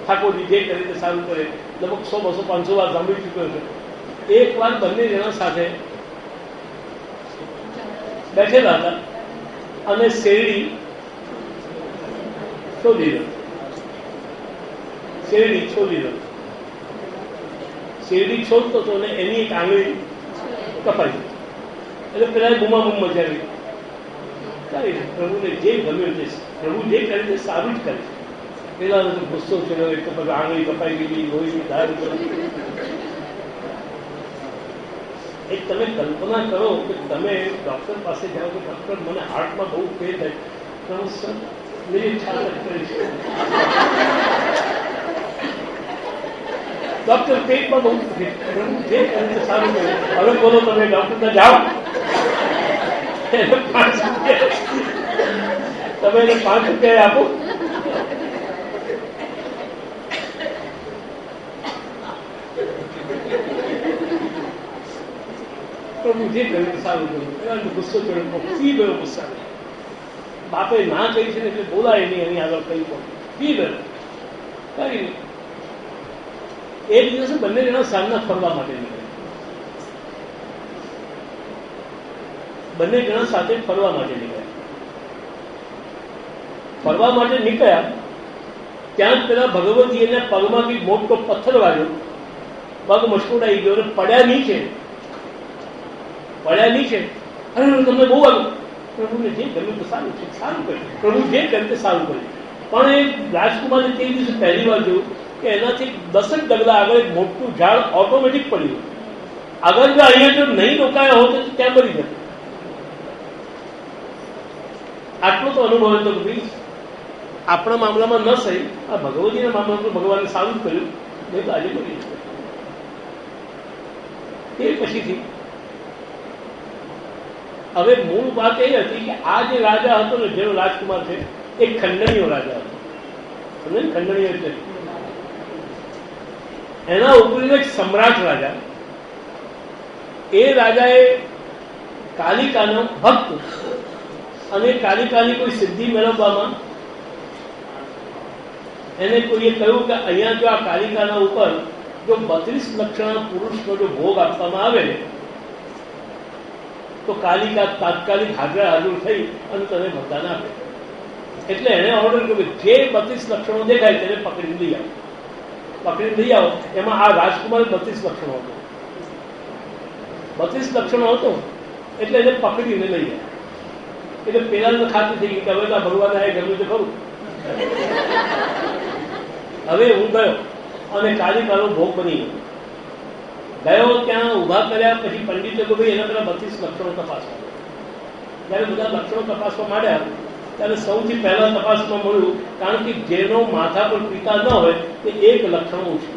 [SPEAKER 1] ઠાકોરજી જે કરે તે સારું કરે, લગભગ 100, 200, 500 વાર સાંભળી ચૂક્યો છે. એક વાર બંને જણા સાથે બેઠેલા હતા અને શેરડી છોડી રહ્યો, શેરડી છોડી રહ્યો, શેરડી છોડતો હતો ને એની એક આંગળી કપાઈ, એટલે પેલા બૂમા મચાવી. પ્રભુને જે ગમ્યું છે, પ્રભુ જે કરે તે સારું જ કરે છે. પેલા તો ગુસ્સો ચડ્યો, એક તો આંગળી કપાઈ ગયેલી, લોહીની ધાર. એક તમે કલ્પના કરો કે તમે ડોક્ટર પાસે જાઓ કે ડોક્ટર મને હાર્ટમાં બહુ પેન થાય, પ્રભુ સર મેરી ઈચ્છા કરી છે. ડોક્ટર પેટમાં બહુ પ્રભુ જે કરે તે સારું કરે. હવે બોલો તમે ડોક્ટર જાઓ, તમે એને 5 રૂપિયા આપો. પ્રભુ જે કર્યું સારું કર્યું. ગુસ્સો ચડ્યો, પી ગયો ગુસ્સા. બાપે ના કહી છે ને એટલે બોલાય નહીં, એની આગળ કહી પણ પી ગયો. કઈ એ દિવસે બંને જણા સાંજના ફરવા માટે નીકળ્યા, બંને જણા સાથે ફરવા માટે નીકળ્યા. ફરવા માટે નીકળ્યા ત્યાં પેલા ભગવતીને પગમાંથી મોટો પથ્થર વાગ્યો, પગ મશકોડાઈ ગયો અને પડ્યા નીચે. અરે તમને બહુ વાગ્યું. પ્રભુને જે ગમ્યું તો સારું છે, સારું કર્યું. પ્રભુ જે કર્યું તે સારું કર્યું. પણ એ રાજકુમારે તે દિવસે પહેલી વાર જોયું કે એનાથી 10 ડગલા આગળ એક મોટું ઝાડ ઓટોમેટિક પડ્યું. અગર જો અહીંયા જો નહીં રોકાયા હોત તો ત્યાં મરી જતું. આટલો તો અનુભવ હતો કે ભાઈ આપણા મામલામાં ન સહી, આ ભગવતીના મામલામાં ભગવાને સારું કર્યું, નહીં તો આજે મરી જતું. એ પછીથી હવે મૂળ વાત એ હતી કે આ જે રાજા હતો ને, જેનો રાજકુમાર છે, એ ખંડણીયો રાજા હતો. ખંડણીયો એટલે એના ઉપરનો એક સમ્રાટ રાજા. એ રાજાએ કાલિકાનો ભક્ત અને કાલિકાની કોઈ સિદ્ધિ મેળવવામાં એને કોઈએ કહ્યું કે અહીંયા જો આ કાલિકાના ઉપર જો 32 લક્ષણા પુરુષનો જો ભોગ આપવામાં આવે તો કાલિકા તાત્કાલિક હાજર થઈ અને તને વરદાન આપે. એટલે એને ઓર્ડર કર્યો જે 32 લક્ષણો દેખાય તેને પકડી લઈ આવો, પકડી લઈ આવો. એમાં આ રાજકુમારે 32 લક્ષણો હતો, 32 લક્ષણો હતો એટલે એને પકડીને લઈ ગયા. એટલે પેલા ખાતી થઈ ગઈ કે હવે ભગવાન આ ગમ્યું તો ખરું. હવે હું ગયો અને કાલિકાનો ભોગ બની ગયો. ત્યાં ઉભા કર્યા પછી પંડિતે કે ભાઈ એના પેલા 32 લક્ષણો તપાસવા. જયારે બધા લક્ષણો તપાસવા માંડ્યા ત્યારે સૌથી પહેલા તપાસમાં મળ્યું, કારણ કે જેનો માથા પર પિતા ન હોય તે એક લક્ષણ ઓછું.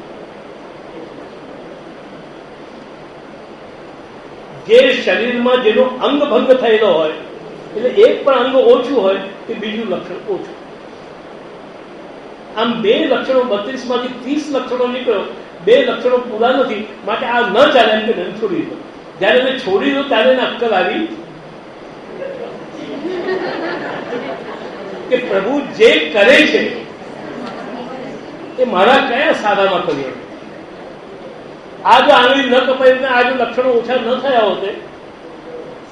[SPEAKER 1] જે શરીરમાં જેનો અંગ ભંગ થયેલો હોય એટલે એક પણ અંગ ઓછું હોય તે બીજું લક્ષણ ઓછું. આમ 2 લક્ષણો 32 માંથી 30 લક્ષણો નીકળ્યો, 2 લક્ષણો પૂરા નથી, માટે આ ન ચાલે એમ કે છોડી દીધો. જયારે મેં છોડી દીધું ત્યારે એને અક્કલ આવી કે પ્રભુ જે કરે છે એ મારા કયા સાદામાં કર્યો. આ જો આંગળી ન કપાઈ ને આ જો લક્ષણો ઓછા ન થયા હોતે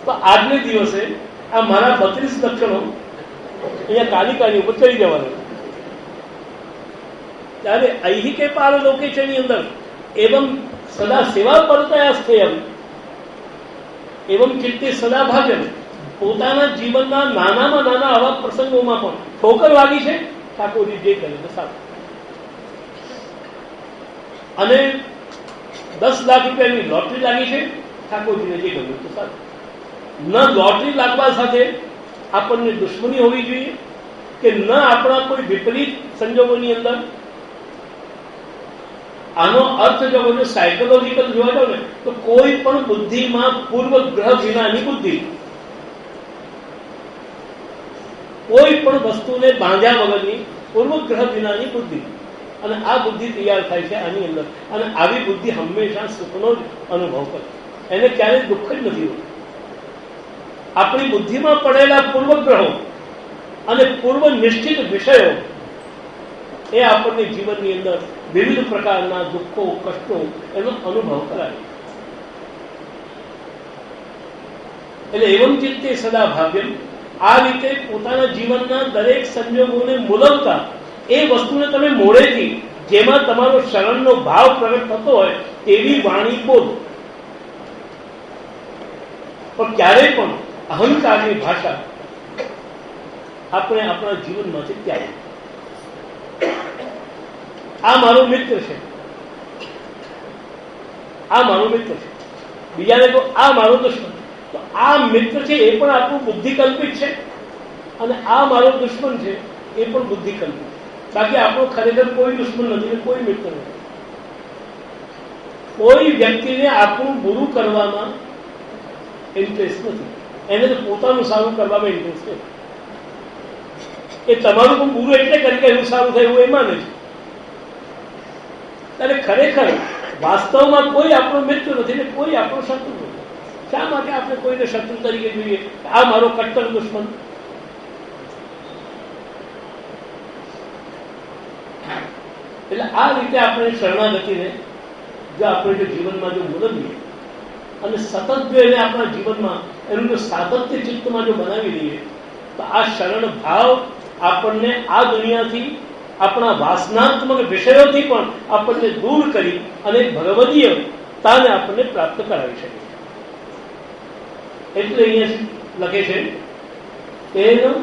[SPEAKER 1] તો આજને દિવસે આ મારા 32 લક્ષણો અહીંયા કાલિકાની ઉપર ચડી જવાના. ત્યારે ઐહિકે પારલોકે છે એની અંદર એવમ સદા સેવા પરતયા સ્થેયમ એવમ ચિત્તે સદા ભાજન. પોતાના જીવનના નાનામાં નાના આવા પ્રસંગોમાં પણ ઠોકર વાગી છે, ઠાકોરજી જે કરે તો સારું. અને 10 લાખ રૂપિયાની લોટરી લાગી છે, ઠાકોરજીને જે ગમ્યું તો સારું. ન લોટરી લાગવા સાથે આપણને દુશ્મની હોવી જોઈએ કે ન આપણા કોઈ વિપરીત સંજોગોની અંદર. આનો અર્થ જો સાયકોલોજીકલ જોવા જાવ ને તો કોઈ પણ બુદ્ધિમાં પૂર્વગ્રહ વિનાની બુદ્ધિ, કોઈ પણ વસ્તુને બાંધ્યા વગરની પૂર્વગ્રહ વિનાની બુદ્ધિ. અને આ બુદ્ધિ તૈયાર થાય છે આની અંદર. અને આવી બુદ્ધિ હંમેશા સુખનો જ અનુભવ કરે, એને ક્યારેય દુઃખ જ નથી હોતું. આપણી બુદ્ધિમાં પડેલા પૂર્વગ્રહો અને પૂર્વ નિશ્ચિત વિષયો એ આપણને જીવનની અંદર વિવિધ પ્રકારના દુઃખો, કષ્ટો એનો અનુભવ કરાવે. એટલે એવમ ચિત્તે સદા ભાવ્યમ, આ રીતે પોતાના જીવનના દરેક સંજોગોને મૂલવતા એ વસ્તુને તમે મોડેથી, જેમાં તમારો શરણનો ભાવ પ્રગટ થતો હોય તેવી વાણી બોલો. પણ ક્યારેય પણ અહંકારની ભાષા આપણે આપણા જીવનમાંથી ત્યાગ. આ મારો મિત્ર છે, આ મારો મિત્ર છે, બીજાને કહો આ મારો દુશ્મન. તો આ મિત્ર છે એ પણ આપણું બુદ્ધિકલ્પિત છે, અને આ મારો દુશ્મન છે એ પણ બુદ્ધિકલ્પિત. બાકી આપણો ખરેખર કોઈ દુશ્મન નથી, કોઈ મિત્ર નથી. કોઈ વ્યક્તિને આપણું બુરું કરવામાં ઇન્ટરેસ્ટ નથી, એને તો પોતાનું સારું કરવામાં ઇન્ટરેસ્ટ છે. એ તમારું પણ બુરું એટલે કરી કે એવું સારું થયું એ માને છે. ત્યારે ખરેખર વાસ્તવમાં કોઈ આપણો મિત્ર નથી ને કોઈ આપણો શત્રુ નથી. શા માટે આપણે કોઈને શત્રુ તરીકે જોઈએ? આ મારો કટ્ટર દુશ્મન. એટલે આ રીતે આપણે શરણાગતિને જો આપણે જો જીવનમાં જો મૂલવીએ અને સતત જો એને આપણા જીવનમાં એનું જો સાતત્ય ચિત્તમાં જો બનાવી લઈએ તો આ શરણ ભાવ આપણને આ દુનિયાથી, આપણા વાસનાત્મક વિષયોથી પણ આપણને દૂર કરી અને ભગવદીયતાને આપણને પ્રાપ્ત કરાવી શકે. એટલે અહીંયા લખે છે તેન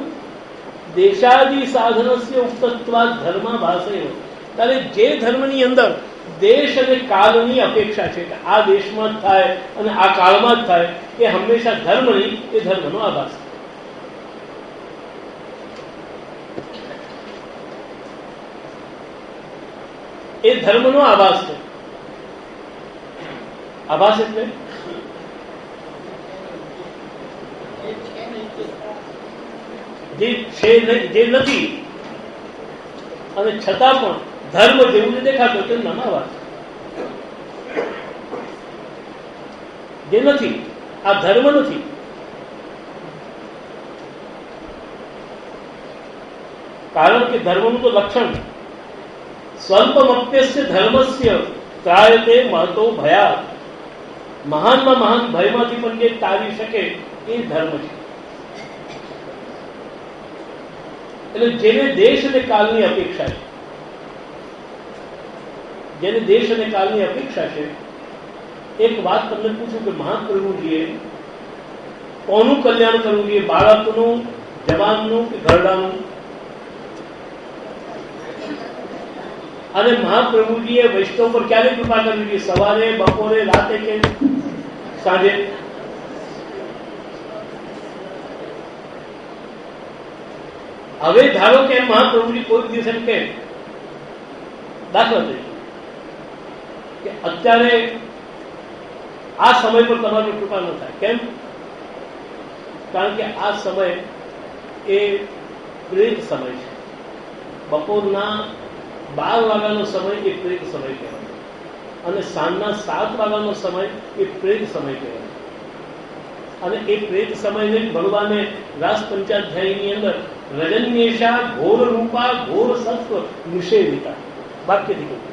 [SPEAKER 1] દેશાદિ સાધનસ્ય ઉક્તત્વાદ ધર્માભાસેવ. ત્યારે જે ધર્મની અંદર દેશ અને કાળની અપેક્ષા છે કે આ દેશમાં જ થાય અને આ કાળમાં જ થાય, એ હંમેશા ધર્મ નહીં, એ ધર્મનો આભાસ. એ ધર્મનો આભાસ છે. આભાસ એટલે જે છે જે નથી અને છતાં પણ ધર્મ જેવું જે દેખાતું તે નામ આભાસ. જે નથી આ ધર્મ નથી. કારણ કે ધર્મનું તો લક્ષણ સ્વલ્પમપ્યસ્ય ધર્મસ્ય ત્રાયતે મહતો ભયા. મહાનમાં મહાન ભયમાંથી પણ જે તારી શકે એ ધર્મ છે. એટલે જેને દેશ અને કાળની અપેક્ષા છે, જેને દેશ અને કાળની અપેક્ષા છે, એક વાત તમને પૂછું કે મહાપ્રભુજીએ કોનું કલ્યાણ કરવું જોઈએ? બાળકનું, જવાનનું કે ઘરડાનું? અને મહાપ્રભુજીએ વૈષ્ણવ પર ક્યારે કૃપા કરવી જોઈએ? સવારે, બપોરે, રાતે કે સાંજે? હવે ધારો કે મહાપ્રભુજી કોઈ દિવસ એમ કે, દાખલા તરીકે કે અત્યારે આ સમય પર તમારી કૃપા ન થાય. કેમ? કારણ કે આ સમય એ પ્રેત સમય છે. બપોરના 12 વાગ્યાનો સમય એ પ્રેત સમય કહેવાય, અને સાંજના 7 વાગ્યાનો સમય એ પ્રેત સમય કહેવાય. અને એ પ્રેત સમયને ભગવાને રાસ પંચાધ્યાયની અંદર રજન્યેશા ઘોર રૂપા ઘોર સત્વ નિષેધિતા વાક્યથી કહ્યું.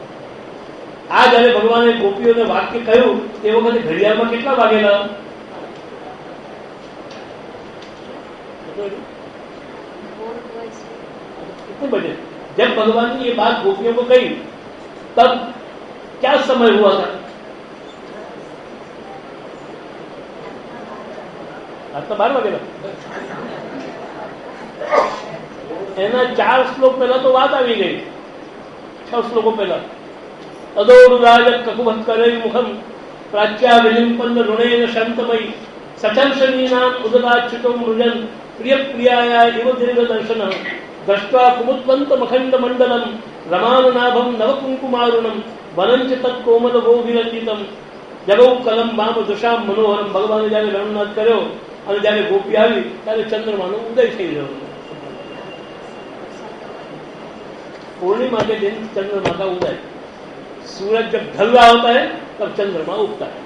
[SPEAKER 1] આ જયારે ભગવાને ગોપીઓને વાક્ય કહ્યું તે વખતે ઘડિયાળમાં કેટલા વાગેલા? कितने बजे? जब भगवान ने ये बात गोपियों को कही तब क्या समय हुआ था? आज तो 12 વાગેલા. એના 4 શ્લોક પહેલા તો વાત આવી ગઈ. 6 શ્લોકો પહેલા અદોરુરાજ કકુભત કરે મુખમ પ્રાચ્યા વિલિંપન ઋણેન શાંતમય સચર્ષણીનામ ઉદગાચ્યુતો મૃજન પ્રિય પ્રિયાયા ઇવ દીર્ઘ દર્શન દ્રષ્ટ્વા કુમુત્વંત મખંડ મંડલમ રમાનનાભમ નવકુંકુમારુણમ વનંચ તત્કોમલ ગોવિરંજિતમ જગૌ કલમ વામ દુષામ મનોહરમ. ભગવાને જયારે રણનાથ કર્યો અને જયારે ગોપી આવી ત્યારે ચંદ્રમાનો ઉદય થઈ રહ્યો. पूर्णिमा के दिन चंद्रमा का उदय, सूरज जब ढल रहा होता है तब चंद्रमा उगता है।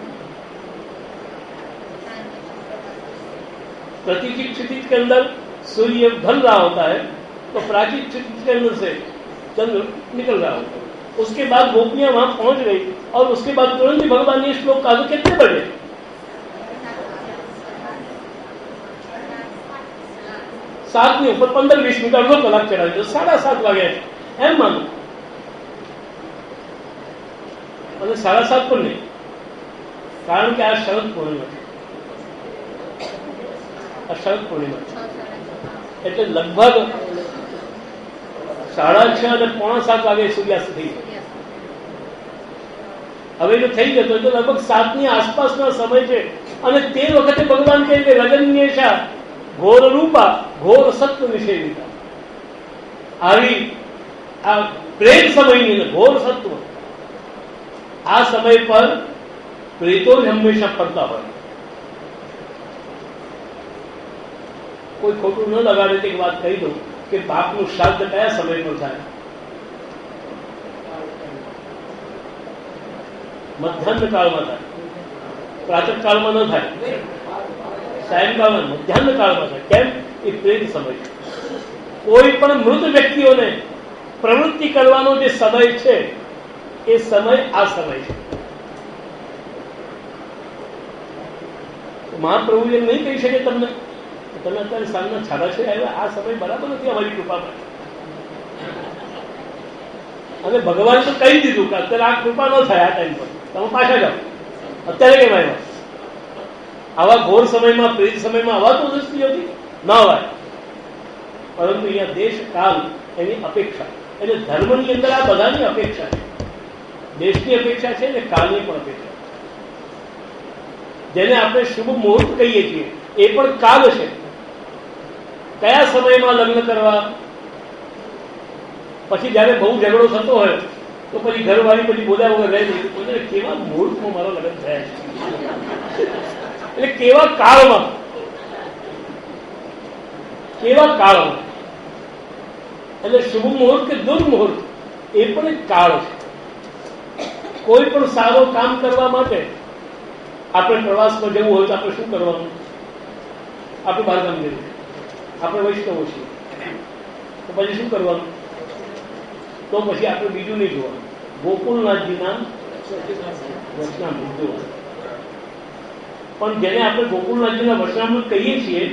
[SPEAKER 1] प्रतीची क्षितिज के अंदर सूर्य ढल रहा होता है तो प्राचीन क्षितिज के अंदर से चंद्र निकल रहा होता है। उसके बाद गोपियां वहां पहुंच गई और उसके बाद तुरंत ही भगवान ने श्लोक कहा। कितने बजे? 7 ની ઉપર 15-20 મિનિટ અડધો કલાક ચડાવી દો, 7:30 વાગ્યા એમ માનો. અને 7:30 પણ નહીં, કારણ કે આ શરદ પૂર્ણિમા છે. આ શરદ પૂર્ણિમા છે એટલે લગભગ 6:30 અને 6:45 વાગે સૂર્યાસ્ત થઈ જાય. હવે જો થઈ જતો તો લગભગ 7 ની આસપાસનો સમય છે. અને તે વખતે ભગવાન કહે કે રજન્યેશા ઘોર રૂપા ઘોર સત્વ નિષેધિતા. આવી આ પ્રેત સમયની અંદર ઘોર સત્વ, આ સમય પર પ્રેતો જ હંમેશા ફરતા હોય. કોઈ ખોટું ન લગાડે તે વાત કહી દઉં કે બાપનું શ્રાદ્ધ કયા સમય પર થાય? મધ્યાહન કાળમાં થાય, પ્રાતઃ કાળમાં ન થાય, સાયંકાળમાં મધ્યાહન કાળમાં થાય. કેમ? એ પ્રેત સમય છે. કોઈ પણ મૃત વ્યક્તિઓને પ્રવૃત્તિ કરવાનો જે સમય છે એ સમય આ સમય છે. મહાપ્રભુ એમ નહીં કહી શકે તમને તમે અત્યારે સાંજના 6:30 આવ્યા, આ સમય બરાબર નથી અમારી કૃપામાં. અને ભગવાન તો કહી દીધું કે અત્યારે આ કૃપા ન થાય, આ ટાઈમ પર તમે પાછા જાઓ. અત્યારે કેમ આવ્યા? આવા ઘોર સમયમાં, પ્રેત સમયમાં અવાતું દૃષ્ટિ હતી ન અવાય. પરંતુ અહીંયા દેશ કાલ એની અપેક્ષા, એટલે ધર્મની અંદર આ બધાની અપેક્ષા છે. દેશની અપેક્ષા છે અને કાલની પણ અપેક્ષા. જેને આપણે શુભ મુહૂર્ત કહીએ છીએ એ પણ કાલ છે. કયા સમયમાં લગ્ન કરવા? પછી જયારે બહુ ઝઘડો થતો હોય તો પછી ઘરવાળી પછી બોલ્યા વગર રહે નહીં, કેવા મુહૂર્તમાં મારો લગ્ન થયા છે. એટલે કેવા કાળમાં, કેવા કાળમાં. એટલે શુભ મુહૂર્ત કે દુર્મુહૂર્ત એ પણ એક કાળ છે. કોઈ પણ સારો કામ કરવા માટે આપણે પ્રવાસમાં જવું હોય તો આપણે શું કરવાનું? આપણે બહારગામ જવું, આપણે વૈષ્ણવો છીએ તો પછી શું કરવાનું? તો પછી આપણે બીજું નહીં જોવાનું, ગોકુળનાથજીના વચનામૃત જોવાનું. પણ જેને આપણે ગોકુળનાથજીના વચનામૃત કહીએ છીએ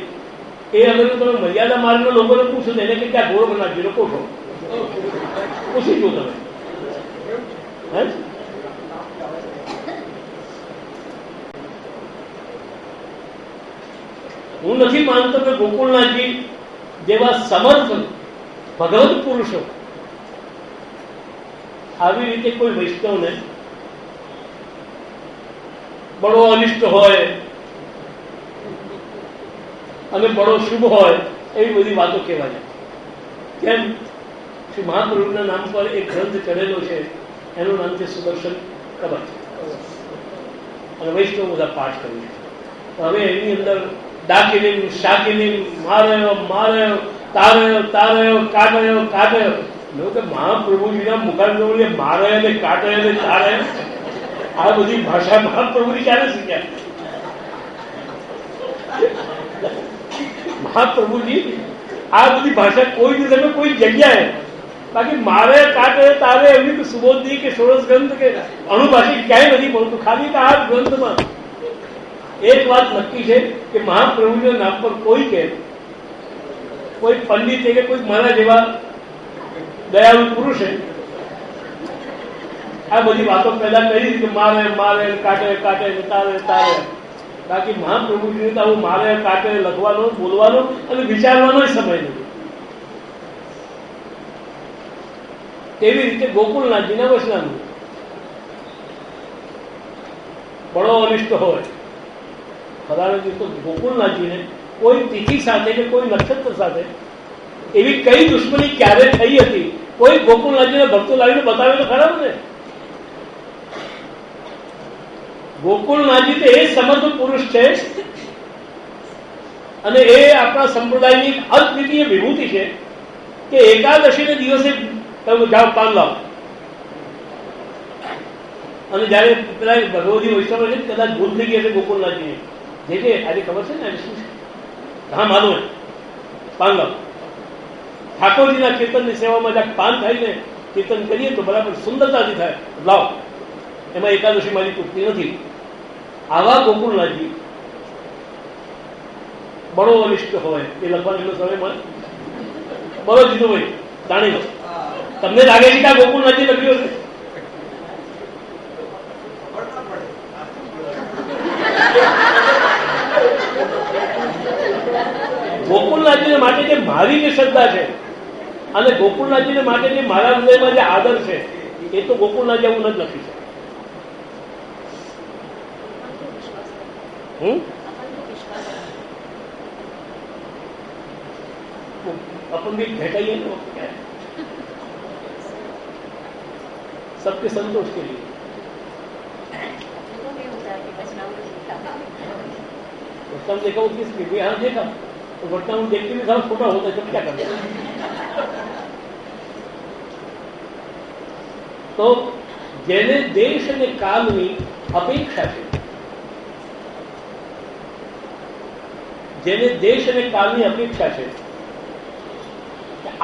[SPEAKER 1] એ અગર તમે મર્યાદા માર્ગના લોકોને પૂછો તો એને કે ત્યાં ગોરખનાથજીનો કોઠો પૂછી જો તમે. હું નથી માનતો કે ગોકુળનાથજી જેવા સમર્થ ભગવત પુરુષો આવી રીતે કોઈ વૈષ્ણવને બડો અનિષ્ટ હોય અને બડો શુભ હોય એવી બધી વાતો કહેવાય. કેમ? શ્રી મહાપ્રભુના નામ પર એક ગ્રંથ ચડેલો છે, એનું નામ છે સુદર્શન કવચ, અને વૈષ્ણવ બધા પાઠ કર્યું છે. હવે એની અંદર ડાકીને શાકીને માર્યો માર્યો, તાર્યો તાર્યો, કાઢ્યો કાઢ્યો. કે મહાપ્રભુજીના મુખારને મારે ને કાઢે ને તારે, આ બધી ભાષા મહાપ્રભુની ક્યારે શીખ્યા? મહાપ્રભુજી આ બધી ભાષા કોઈ દિવસ તમે કોઈ જગ્યાએ, બાકી મારે કાઢે તારે એમની તો સુબોધી કે ષોડશ ગ્રંથ કે અણુભાષી ક્યાંય નથી પડતું. ખાલી આ ગ્રંથમાં એક વાત નક્કી છે કે મહાપ્રભુના નામ પર કોઈ કે કોઈ પંડિત કે કોઈ મારા જેવા દયાળુ પુરુષે આ બધી વાતો પેદા કરી કે મારે મારે કાઢે કાઢે તારે તારે. બાકી મહાપ્રભુજીને તો આવું મારે કાઢે લખવાનો, બોલવાનો અને વિચારવાનો સમય નથી. તેવી રીતે ગોકુળનાથજીના વચનામૃત બડો અનિષ્ટ હોય ખરાજી તો ગોકુળનાથજીને કોઈ તિથિ સાથે કે કોઈ નક્ષત્ર સાથે એવી કઈ દુશ્મની ક્યારે થઈ હતી? કોઈ ગોકુળનાથજીના ભક્તો લાવીને બતાવે તો ખરાબ ને. ગોકુળનાથજી તો એ સમર્થ પુરુષ છે અને એ આપણા સંપ્રદાયની અદ્વિતીય વિભૂતિ છે કે એકાદશીને દિવસે તમે જાઓ પાન લાવો. અને જયારે પેલા ભગવતી વૈષ્ણવ છે કદાચ ભૂલ થઈ ગઈ હશે ગોકુળનાથજી જે છે આજે ખબર છે ને આજે શું છે હા માનું પાન લાવો. ઠાકોરજીના કીર્તનની સેવામાં જ્યાં પાન થાય ને કીર્તન કરીએ તો બરાબર સુંદરતાથી થાય. લાવો, એમાં એકાદશી મારી તૂટતી નથી. આવા ગોકુળનાથજી બળો અનિષ્ટ હોય એ લખવાનો એનો સમય મળે. બળો જીતો ભાઈ જાણી લો. તમને લાગે છે કે આ ગોકુળનાથજી લખ્યું હશે? ગોકુળનાથજીને માટે જે મારી જે શ્રદ્ધા છે અને ગોકુળનાથજીને માટે જે મારા હૃદયમાં જે આદર છે એ તો ગોકુળનાથજી હું નથી લખી શકું. अपन भी भेटाइए ना क्या है? सबके संतोष के लिए. वरदान देखा वो किस लिए? हाँ देखा तो वरदान देखते भी सारा छोटा होता है तो क्या करते हैं? तो જેને દેશ અને કાલની અપેક્ષા છે, જેને દેશ અને કાલની અપેક્ષા છે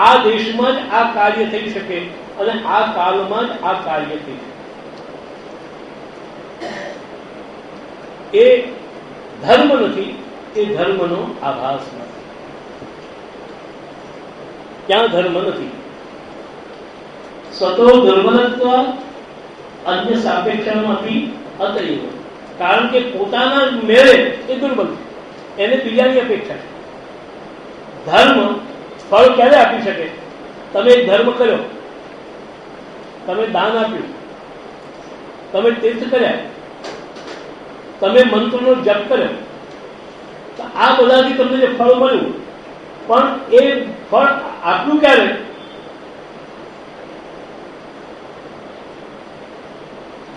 [SPEAKER 1] આ દેશમાં જ આ કાર્ય થઈ શકે અને આ કાલમાં જ આ કાર્ય થઈ શકે. એ ધર્મ નથી, એ ધર્મનો આભાસ નથી. ક્યાં ધર્મ નથી? સ્વતો ધર્મત્વ અન્ય સાપેક્ષામાંથી અતૈવ. કારણ કે પોતાના મેળે એ દુર્બલ છે, એને બીજાની અપેક્ષા છે. ધર્મ ફળ ક્યારે આપી શકે? તમે એક ધર્મ કર્યો, તમે દાન આપ્યું, તમે તીર્થ કર્યા, તમે મંત્રનો જપ કર્યો, તો આ બધાથી તમને જે ફળ મળ્યું, પણ એ ફળ આપ્યું ક્યારે?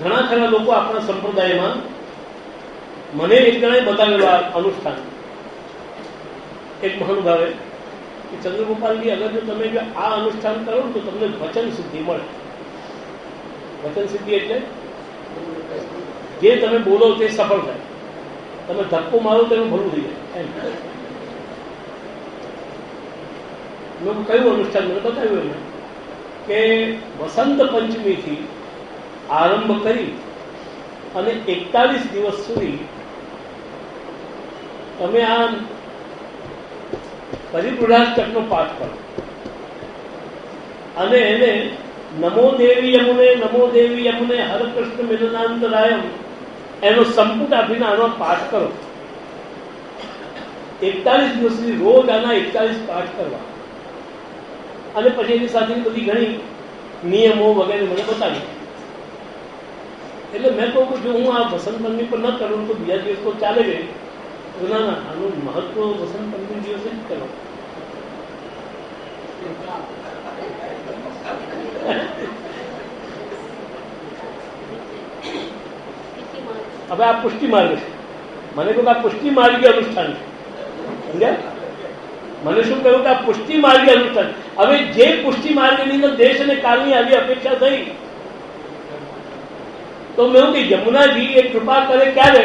[SPEAKER 1] ઘણા ખરા લોકો આપણા સંપ્રદાયમાં, મને એક જણાએ બતાવેલું આ અનુષ્ઠાન, એક મહાનુભાવે કે ચંદ્રગોપાલજી અગર જો તમે જો આ અનુષ્ઠાન કરો તો તમને વચન સિદ્ધિ મળે. વચન સિદ્ધિ એટલે જે તમે બોલો તે સફળ થાય, તમે ધક્કો મારો તેનું ભલું થઈ જાય. મેં કયું અનુષ્ઠાન મને બતાવ્યું એમને કે વસંત પંચમીથી આરંભ કરી અને 41 દિવસ સુધી તમે આ પરિપૂર્ણાષ્ટકનો પાઠ કરો અને એને નમો દેવી યમુને નમો દેવી યમુને હર કૃષ્ણ મિલનાંતરાયમ એનો સંપુટ આપીને આનો પાઠ કરો. 41 દિવસ સુધી રોજ આના 41 પાઠ કરવા અને પછી એની સાથે બધી ઘણી નિયમો વગેરે મને બતાવી. એટલે મેં કહું જો હું આ વસંત પંચમી પર ન કરું તો બીજા દિવસ તો ચાલે ગઈ. ના ના, આનું મહત્વ વસંત પંચમી દિવસે જ કરો. હવે આ પુષ્ટિ માર્ગ છે. મને કહ્યું કે આ પુષ્ટિ માર્ગીય અનુષ્ઠાન છે. સમજ્યા? મને શું કહ્યું કે આ પુષ્ટિ માર્ગીય અનુષ્ઠાન. હવે જે પુષ્ટિ માર્ગની અંદર દેશ અને કાલની આવી અપેક્ષા થઈ તો મેં એવું કે યમુનાજી એ કૃપા કરે ક્યારે?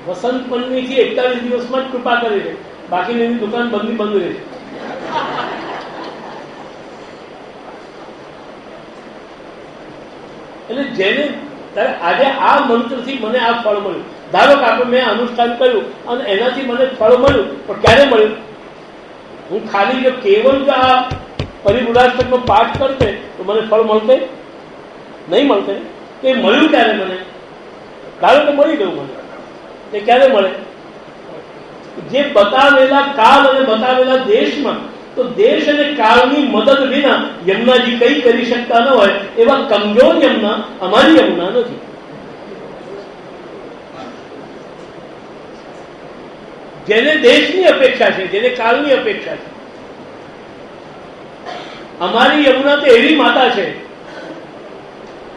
[SPEAKER 1] વસંત પંચમી થી 41 દિવસમાં જ કૃપા કરે છે. બાકીની એની દુકાન બંધ રહે છે. એટલે જેને આજે આ મંત્રથી મને આ ફળ મળ્યું, ધારો કે આપણે મેં અનુષ્ઠાન કર્યું અને એનાથી મને ફળ મળ્યું, પણ ક્યારે મળ્યું? હું ખાલી જો કેવલ જો આ પરિપૂર્ણાષ્ટકનો પાઠ કરતે તો મને ફળ મળતે નહીં મળતે. તો એ મળ્યું ક્યારે મને? ધારો કે મળી ગયું મને, એ ક્યારે મળે? જે બતાવેલા કાલ અને બતાવેલા દેશમાં, તો દેશ અને કાળની મદદ વિના યમુનાજી કઈ કરી શકતા ન હોય એવા કમજોર યમુના અમારી યમુના નથી. જેને દેશની અપેક્ષા છે, જેને કાળની અપેક્ષા છે. અમારી યમુના તો એવી માતા છે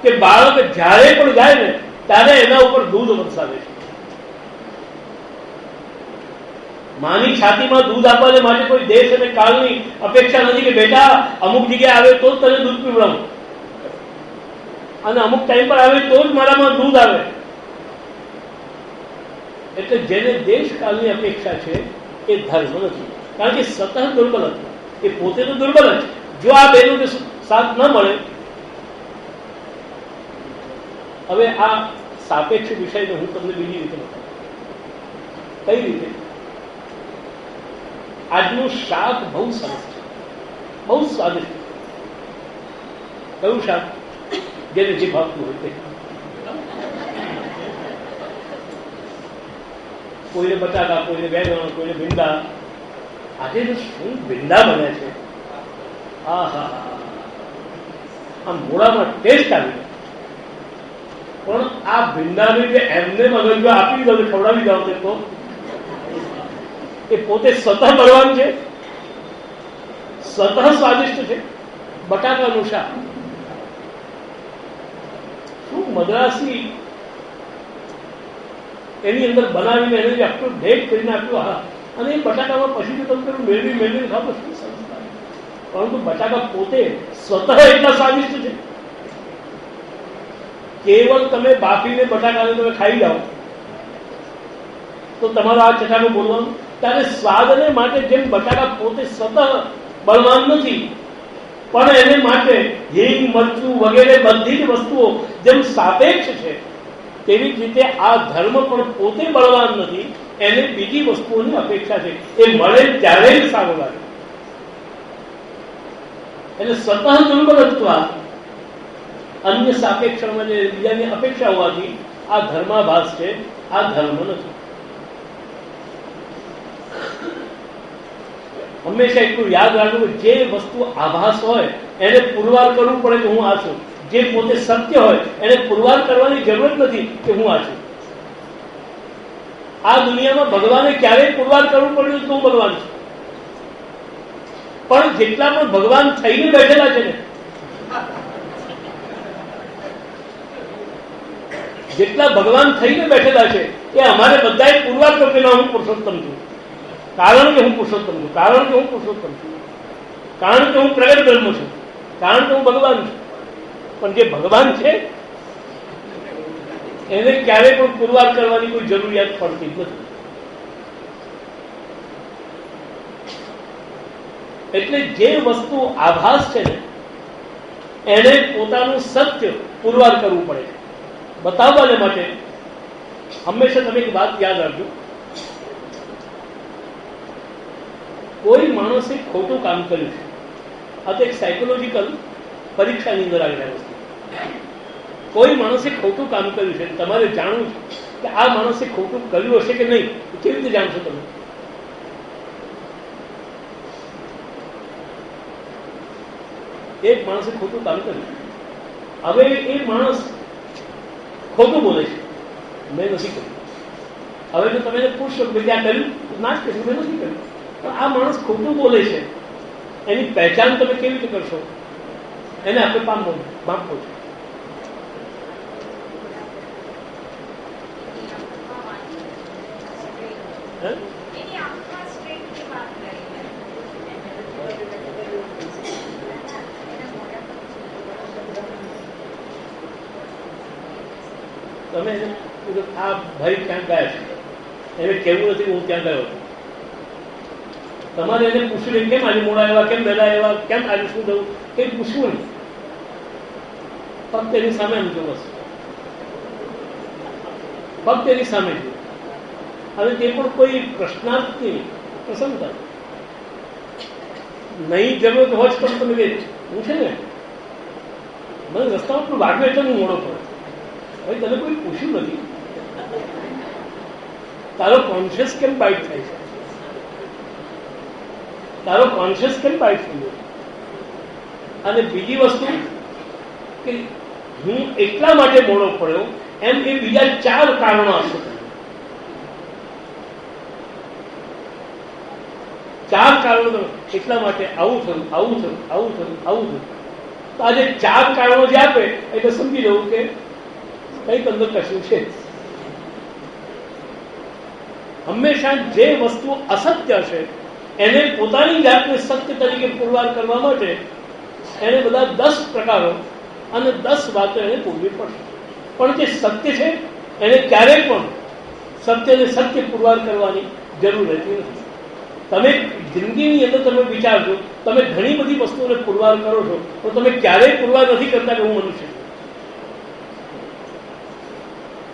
[SPEAKER 1] કે બાળક જ્યારે પણ જાય ને ત્યારે એના ઉપર દૂધ વરસાવે છે. માની છાતીમાં દૂધ આપવાને માટે કોઈ દેશ અને કાળની અપેક્ષા નથી કે બેટા અમુક જગ્યાએ આવે તો જ તને દૂધ પીવડાવું અને અમુક ટાઈમ પર આવે તો જ મારામાં દૂધ આવે. એટલે જેને દેશ કાળની અપેક્ષા છે એ ધર્મ નથી, કારણ કે સતત દુર્બલ હતું, એ પોતે તો દુર્બલ જ. જો આ બેનો સાથ ન મળે. હવે આ સાપેક્ષ વિષયને હું તમને બીજી રીતે બતાવું. કઈ રીતે? આજનું શાક બહુ સરસ છે, બહુ સ્વાદિષ્ટ. કયું શાક? જેને જે ભાવતું હોય તે. કોઈને બટાકા, કોઈને વેંગણ, કોઈને ભીંડા. આજે તો શું ભીંડા બને છે! આહા, આમ મોડામાં ટેસ્ટ આવી ગયો. પણ આ ભીંડાને જે એમને મગજ આપી દો, ખવડાવી દો તો એ પોતે સતત બળવાન છે, સતત સ્વાદિષ્ટ છે. બટાકાનું શાક શું મદ્રાસી એની અંદર બનાવીને એને આખું ભેટ કરીને આપ્યું. હા, અને એ બટાકામાં પછી તમે પેલું મેળવી ખાવ શું સરસ લાગે. પરંતુ બટાકા પોતે સ્વતઃ એટલા સ્વાદિષ્ટ છે. કેવળ તમે બાફીને બટાકાને તમે ખાઈ જાઓ તો તમારો આ ચટાકો બોલવાનું. ત્યારે સ્વાદને માટે જેમ બટાકા પોતે સતત બળવાન નથી, પણ એને માટે હિંગ, મરચું વગેરે બધી જ વસ્તુઓ જેમ સાપેક્ષ છે, તેવી જ રીતે આ ધર્મ પણ પોતે બળવાન નથી, એને બીજી વસ્તુઓની અપેક્ષા છે. એ મળે ત્યારે જ સારું લાગે. એટલે સતત દુર્બલત્વ અન્ય સાપેક્ષમાં જે બીજાની અપેક્ષા હોવાથી આ ધર્માભાસ છે, આ ધર્મ નથી. હંમેશા એટલું યાદ રાખવું કે જે વસ્તુ આભાસ હોય એને પુરવાર કરવું પડે કે હું આ છું. જે પોતે સત્ય હોય એને પુરવાર કરવાની જરૂર નથી કે હું આ છું. આ દુનિયામાં ભગવાને ક્યારેય પુરવાર કરવું પડ્યું તો હું ભગવાન છું. પણ જેટલા પણ ભગવાન થઈને બેઠેલા છે ને, જેટલા ભગવાન થઈને બેઠેલા છે એ અમારે બધાએ પુરવાર કર્યો કે હું પુરુષોત્તમ છું, કારણ કે હું પુરુષોત્તમ છું, કારણ કે હું પુરુષોત્તમ છું, કારણ કે હું પ્રગટ બ્રહ્મ છું, કારણ કે હું ભગવાન છું. પણ જે ભગવાન છે એને ક્યારેય પણ પુરવાર કરવાની કોઈ જરૂરિયાત પડતી નથી. એટલે જે વસ્તુ આભાસ છે ને એને પોતાનું સત્ય પુરવાર કરવું પડે. બતાવવાને માટે હંમેશા તમે એક વાત યાદ રાખજો, કોઈ માણસે ખોટું કામ કર્યું છે. આ તો એક સાયકોલોજીકલ પરીક્ષાની અંદર આવેલા વસ્તુ. કોઈ માણસે ખોટું કામ કર્યું છે, તમારે જાણવું છે કે આ માણસે ખોટું કર્યું હશે કે નહીં. કેવી રીતે જાણશો તમે? એક માણસે ખોટું કામ કર્યું, હવે એ માણસ ખોટું બોલે છે, મેં નથી કર્યું. હવે જો તમે પૂછશો કે ત્યાં કર્યું, ના જ કહેશો મેં નથી કર્યું. પણ આ માણસ ખોટું બોલે છે, એની પહેચાન તમે કેવી રીતે કરશો? એને આપણે પામવો છે. તમે આ ભાઈ ક્યાં ગયા છે એને કેવું નથી હું ત્યાં ગયો હતો. તમારે એને પૂછ્યું કેમ આજે મોડા આવ્યા, કેમ વહેલા આવ્યા, કેમ આજે શું થયું, કઈ પૂછવું નહીં. ફક્ત એની સામે એમ જો બસ, ફક્ત એની સામે જો. હવે તે પણ કોઈ પ્રશ્નાર્થની પ્રસન્નતા નહીં. જરૂરત હોય તો તમે કે હું છે ને મને રસ્તામાં પણ વાગ્યો એટલે હું મોડો પડે. હવે તને કોઈ પૂછ્યું નથી, તારો કોન્શિયસ કેમ બાઇટ થાય છે, તારો કોન્શિયસ કેમ બાઇટ થયો. અને બીજી વસ્તુ કે હું એટલા માટે મોડો પડ્યો એમ એ બીજા 4 કારણો આપશો. 4 કારણો એટલા માટે આવું થયું, આવું થયું, આવું થયું, આવું થયું. તો આજે 4 કારણો જે આપે એટલે સમજી જવું કે કંઈક અંદર કશું છે. હંમેશા જે વસ્તુ અસત્ય છે એને પોતાની જાતને સત્ય તરીકે પુરવાર કરવા માટે એને બધા 10 પ્રકારો અને 10 વાતો એને પૂરવી પડશે. પણ જે સત્ય છે એને ક્યારેય પણ સત્યને સત્ય પુરવાર કરવાની જરૂર રહેતી નથી. તમે જિંદગીની અંદર તમે વિચારજો, તમે ઘણી બધી વસ્તુઓને પુરવાર કરો છો પણ તમે ક્યારેય પુરવાર નથી કરતા કે હું મનુષ્ય છું.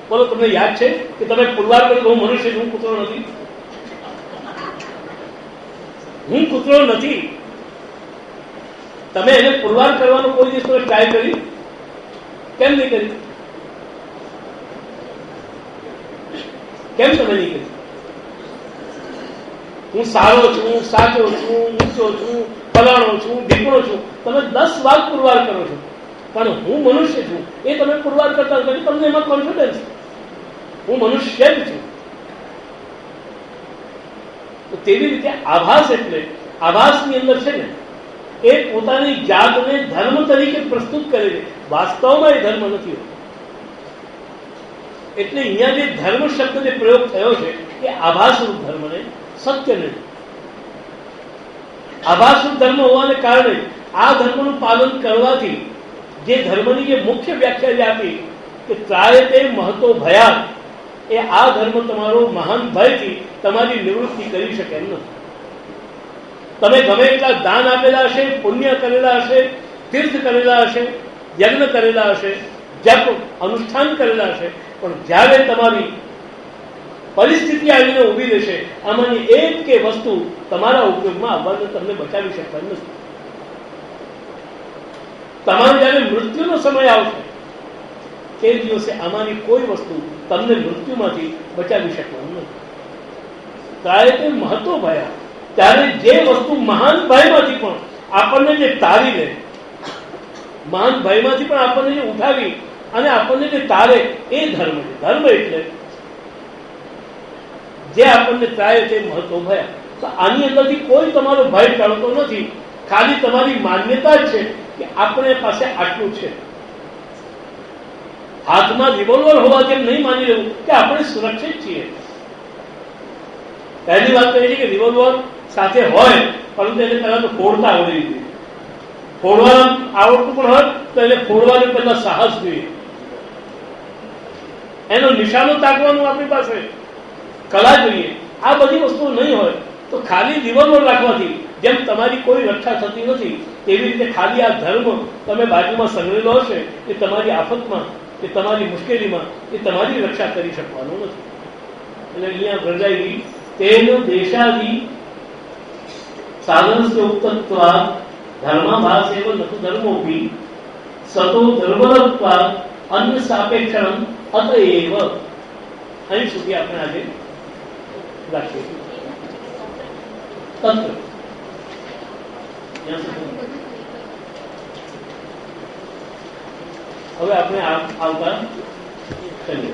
[SPEAKER 1] બોલો, તમને યાદ છે કે તમે પુરવાર કરો હું મનુષ્ય છું, હું કૂતરો નથી? હું કૂતરો નથી. તમે એને પુરવાર કરવાનો કોઈ દિવસ તમે ટ્રાય કરી? કેમ નહીં કરી? કેમ તમે નહીં કરી? હું સારો છું, સાચો છું, ઊંચો છું, ફલાણો છું, ઢીકણો છું, તમે 10 વાત પુરવાર કરો છો, પણ હું મનુષ્ય છું એ તમે પુરવાર કરતા નથી. તમને એમાં કોન્ફિડન્સ, હું મનુષ્ય જ છું. તો તેવી રીતે આભાસ એટલે આભાસની અંદર છે ને એ પોતાની જાતને ધર્મ તરીકે પ્રસ્તુત કરે છે. વાસ્તવમાં એ ધર્મ નથી હોતો. એટલે અહીંયા જે ધર્મ શબ્દ જે પ્રયોગ થયો છે એ આભાસરૂપ ધર્મ ને સત્ય નહીં. આભાસરૂપ ધર્મ હોવાને કારણે આ ધર્મનું પાલન કરવાથી જે ધર્મની જે મુખ્ય વ્યાખ્યા જે આપી કે ત્રાયતે મહતો ભયા, એ આ ધર્મ તમારો મહાન ભયથી તમારી નિવૃત્તિ કરી શકે એમ નથી. તમે ગમે એટલા દાન આપેલા હશે, પુણ્ય કરેલા હશે, તીર્થ કરેલા હશે, યજ્ઞ કરેલા હશે, જપ અનુષ્ઠાન કરેલા હશે, પણ જ્યારે તમારી પરિસ્થિતિ આવીને ઉભી રહેશે, આમાંની એક કે વસ્તુ તમારા ઉપયોગમાં આવવાને તમને બચાવી શકતા નથી. તમારો જ્યારે મૃત્યુનો સમય આવશે તે દિવસે આમાંની કોઈ વસ્તુ તમને મૃત્યુમાંથી બચાવી શકવાનું નથી. ત્યારે તે મહત્વ ભયા, ત્યારે જે વસ્તુ મહાન ભયમાંથી પણ આપણને જે તારી લે, મહાન ભયમાંથી પણ આપણને જે ઉઠાવી અને આપણને જે તારે, એ ધર્મ છે. ધર્મ એટલે જે આપણને ત્રાય તે મહત્વ ભયા. તો આની અંદરથી કોઈ તમારો ભય ટળતો નથી, ખાલી તમારી માન્યતા જ છે કે આપણે પાસે આટલું છે. હાથમાં રિવોલ્વર હોવા જેમ નહીં માની લેવું કે આપણે સુરક્ષિત છીએ. પહેલી વાત તો એ છે કે રિવોલ્વર સાથે હોય પરંતુ એને પહેલા તો ફોડતા આવડવી જોઈએ. ફોડવાનું આવડતું પણ હોય તો એને ફોડવાનું પહેલા સાહસ જોઈએ. એનો નિશાનો તાકવાનું આપણી પાસે કલા જોઈએ. આ બધી વસ્તુઓ નહીં હોય તો ખાલી રિવોલ્વર રાખવાથી જેમ તમારી કોઈ રક્ષા થતી નથી, તેવી રીતે ખાલી આ ધર્મ તમે બાજુમાં સંગ્રહેલો હશે એ તમારી આફતમાં, એ તમારી મુશ્કેલીમાં એ તમારી રક્ષા કરી શકવાનું નથી. એટલે અહીંયા વ્રજાઈ તેનો દેશાદી સાધનસ્ય ઉક્તત્વાદ ધર્માભાસેવ નતુ ધર્મોપી સતો ધર્મત્વાદ અન્ય સાપેક્ષણમ અતએવ. અહીં સુધી આપણે આજે રાખીએ. તત્વ હવે આપણે આવતા કરીએ.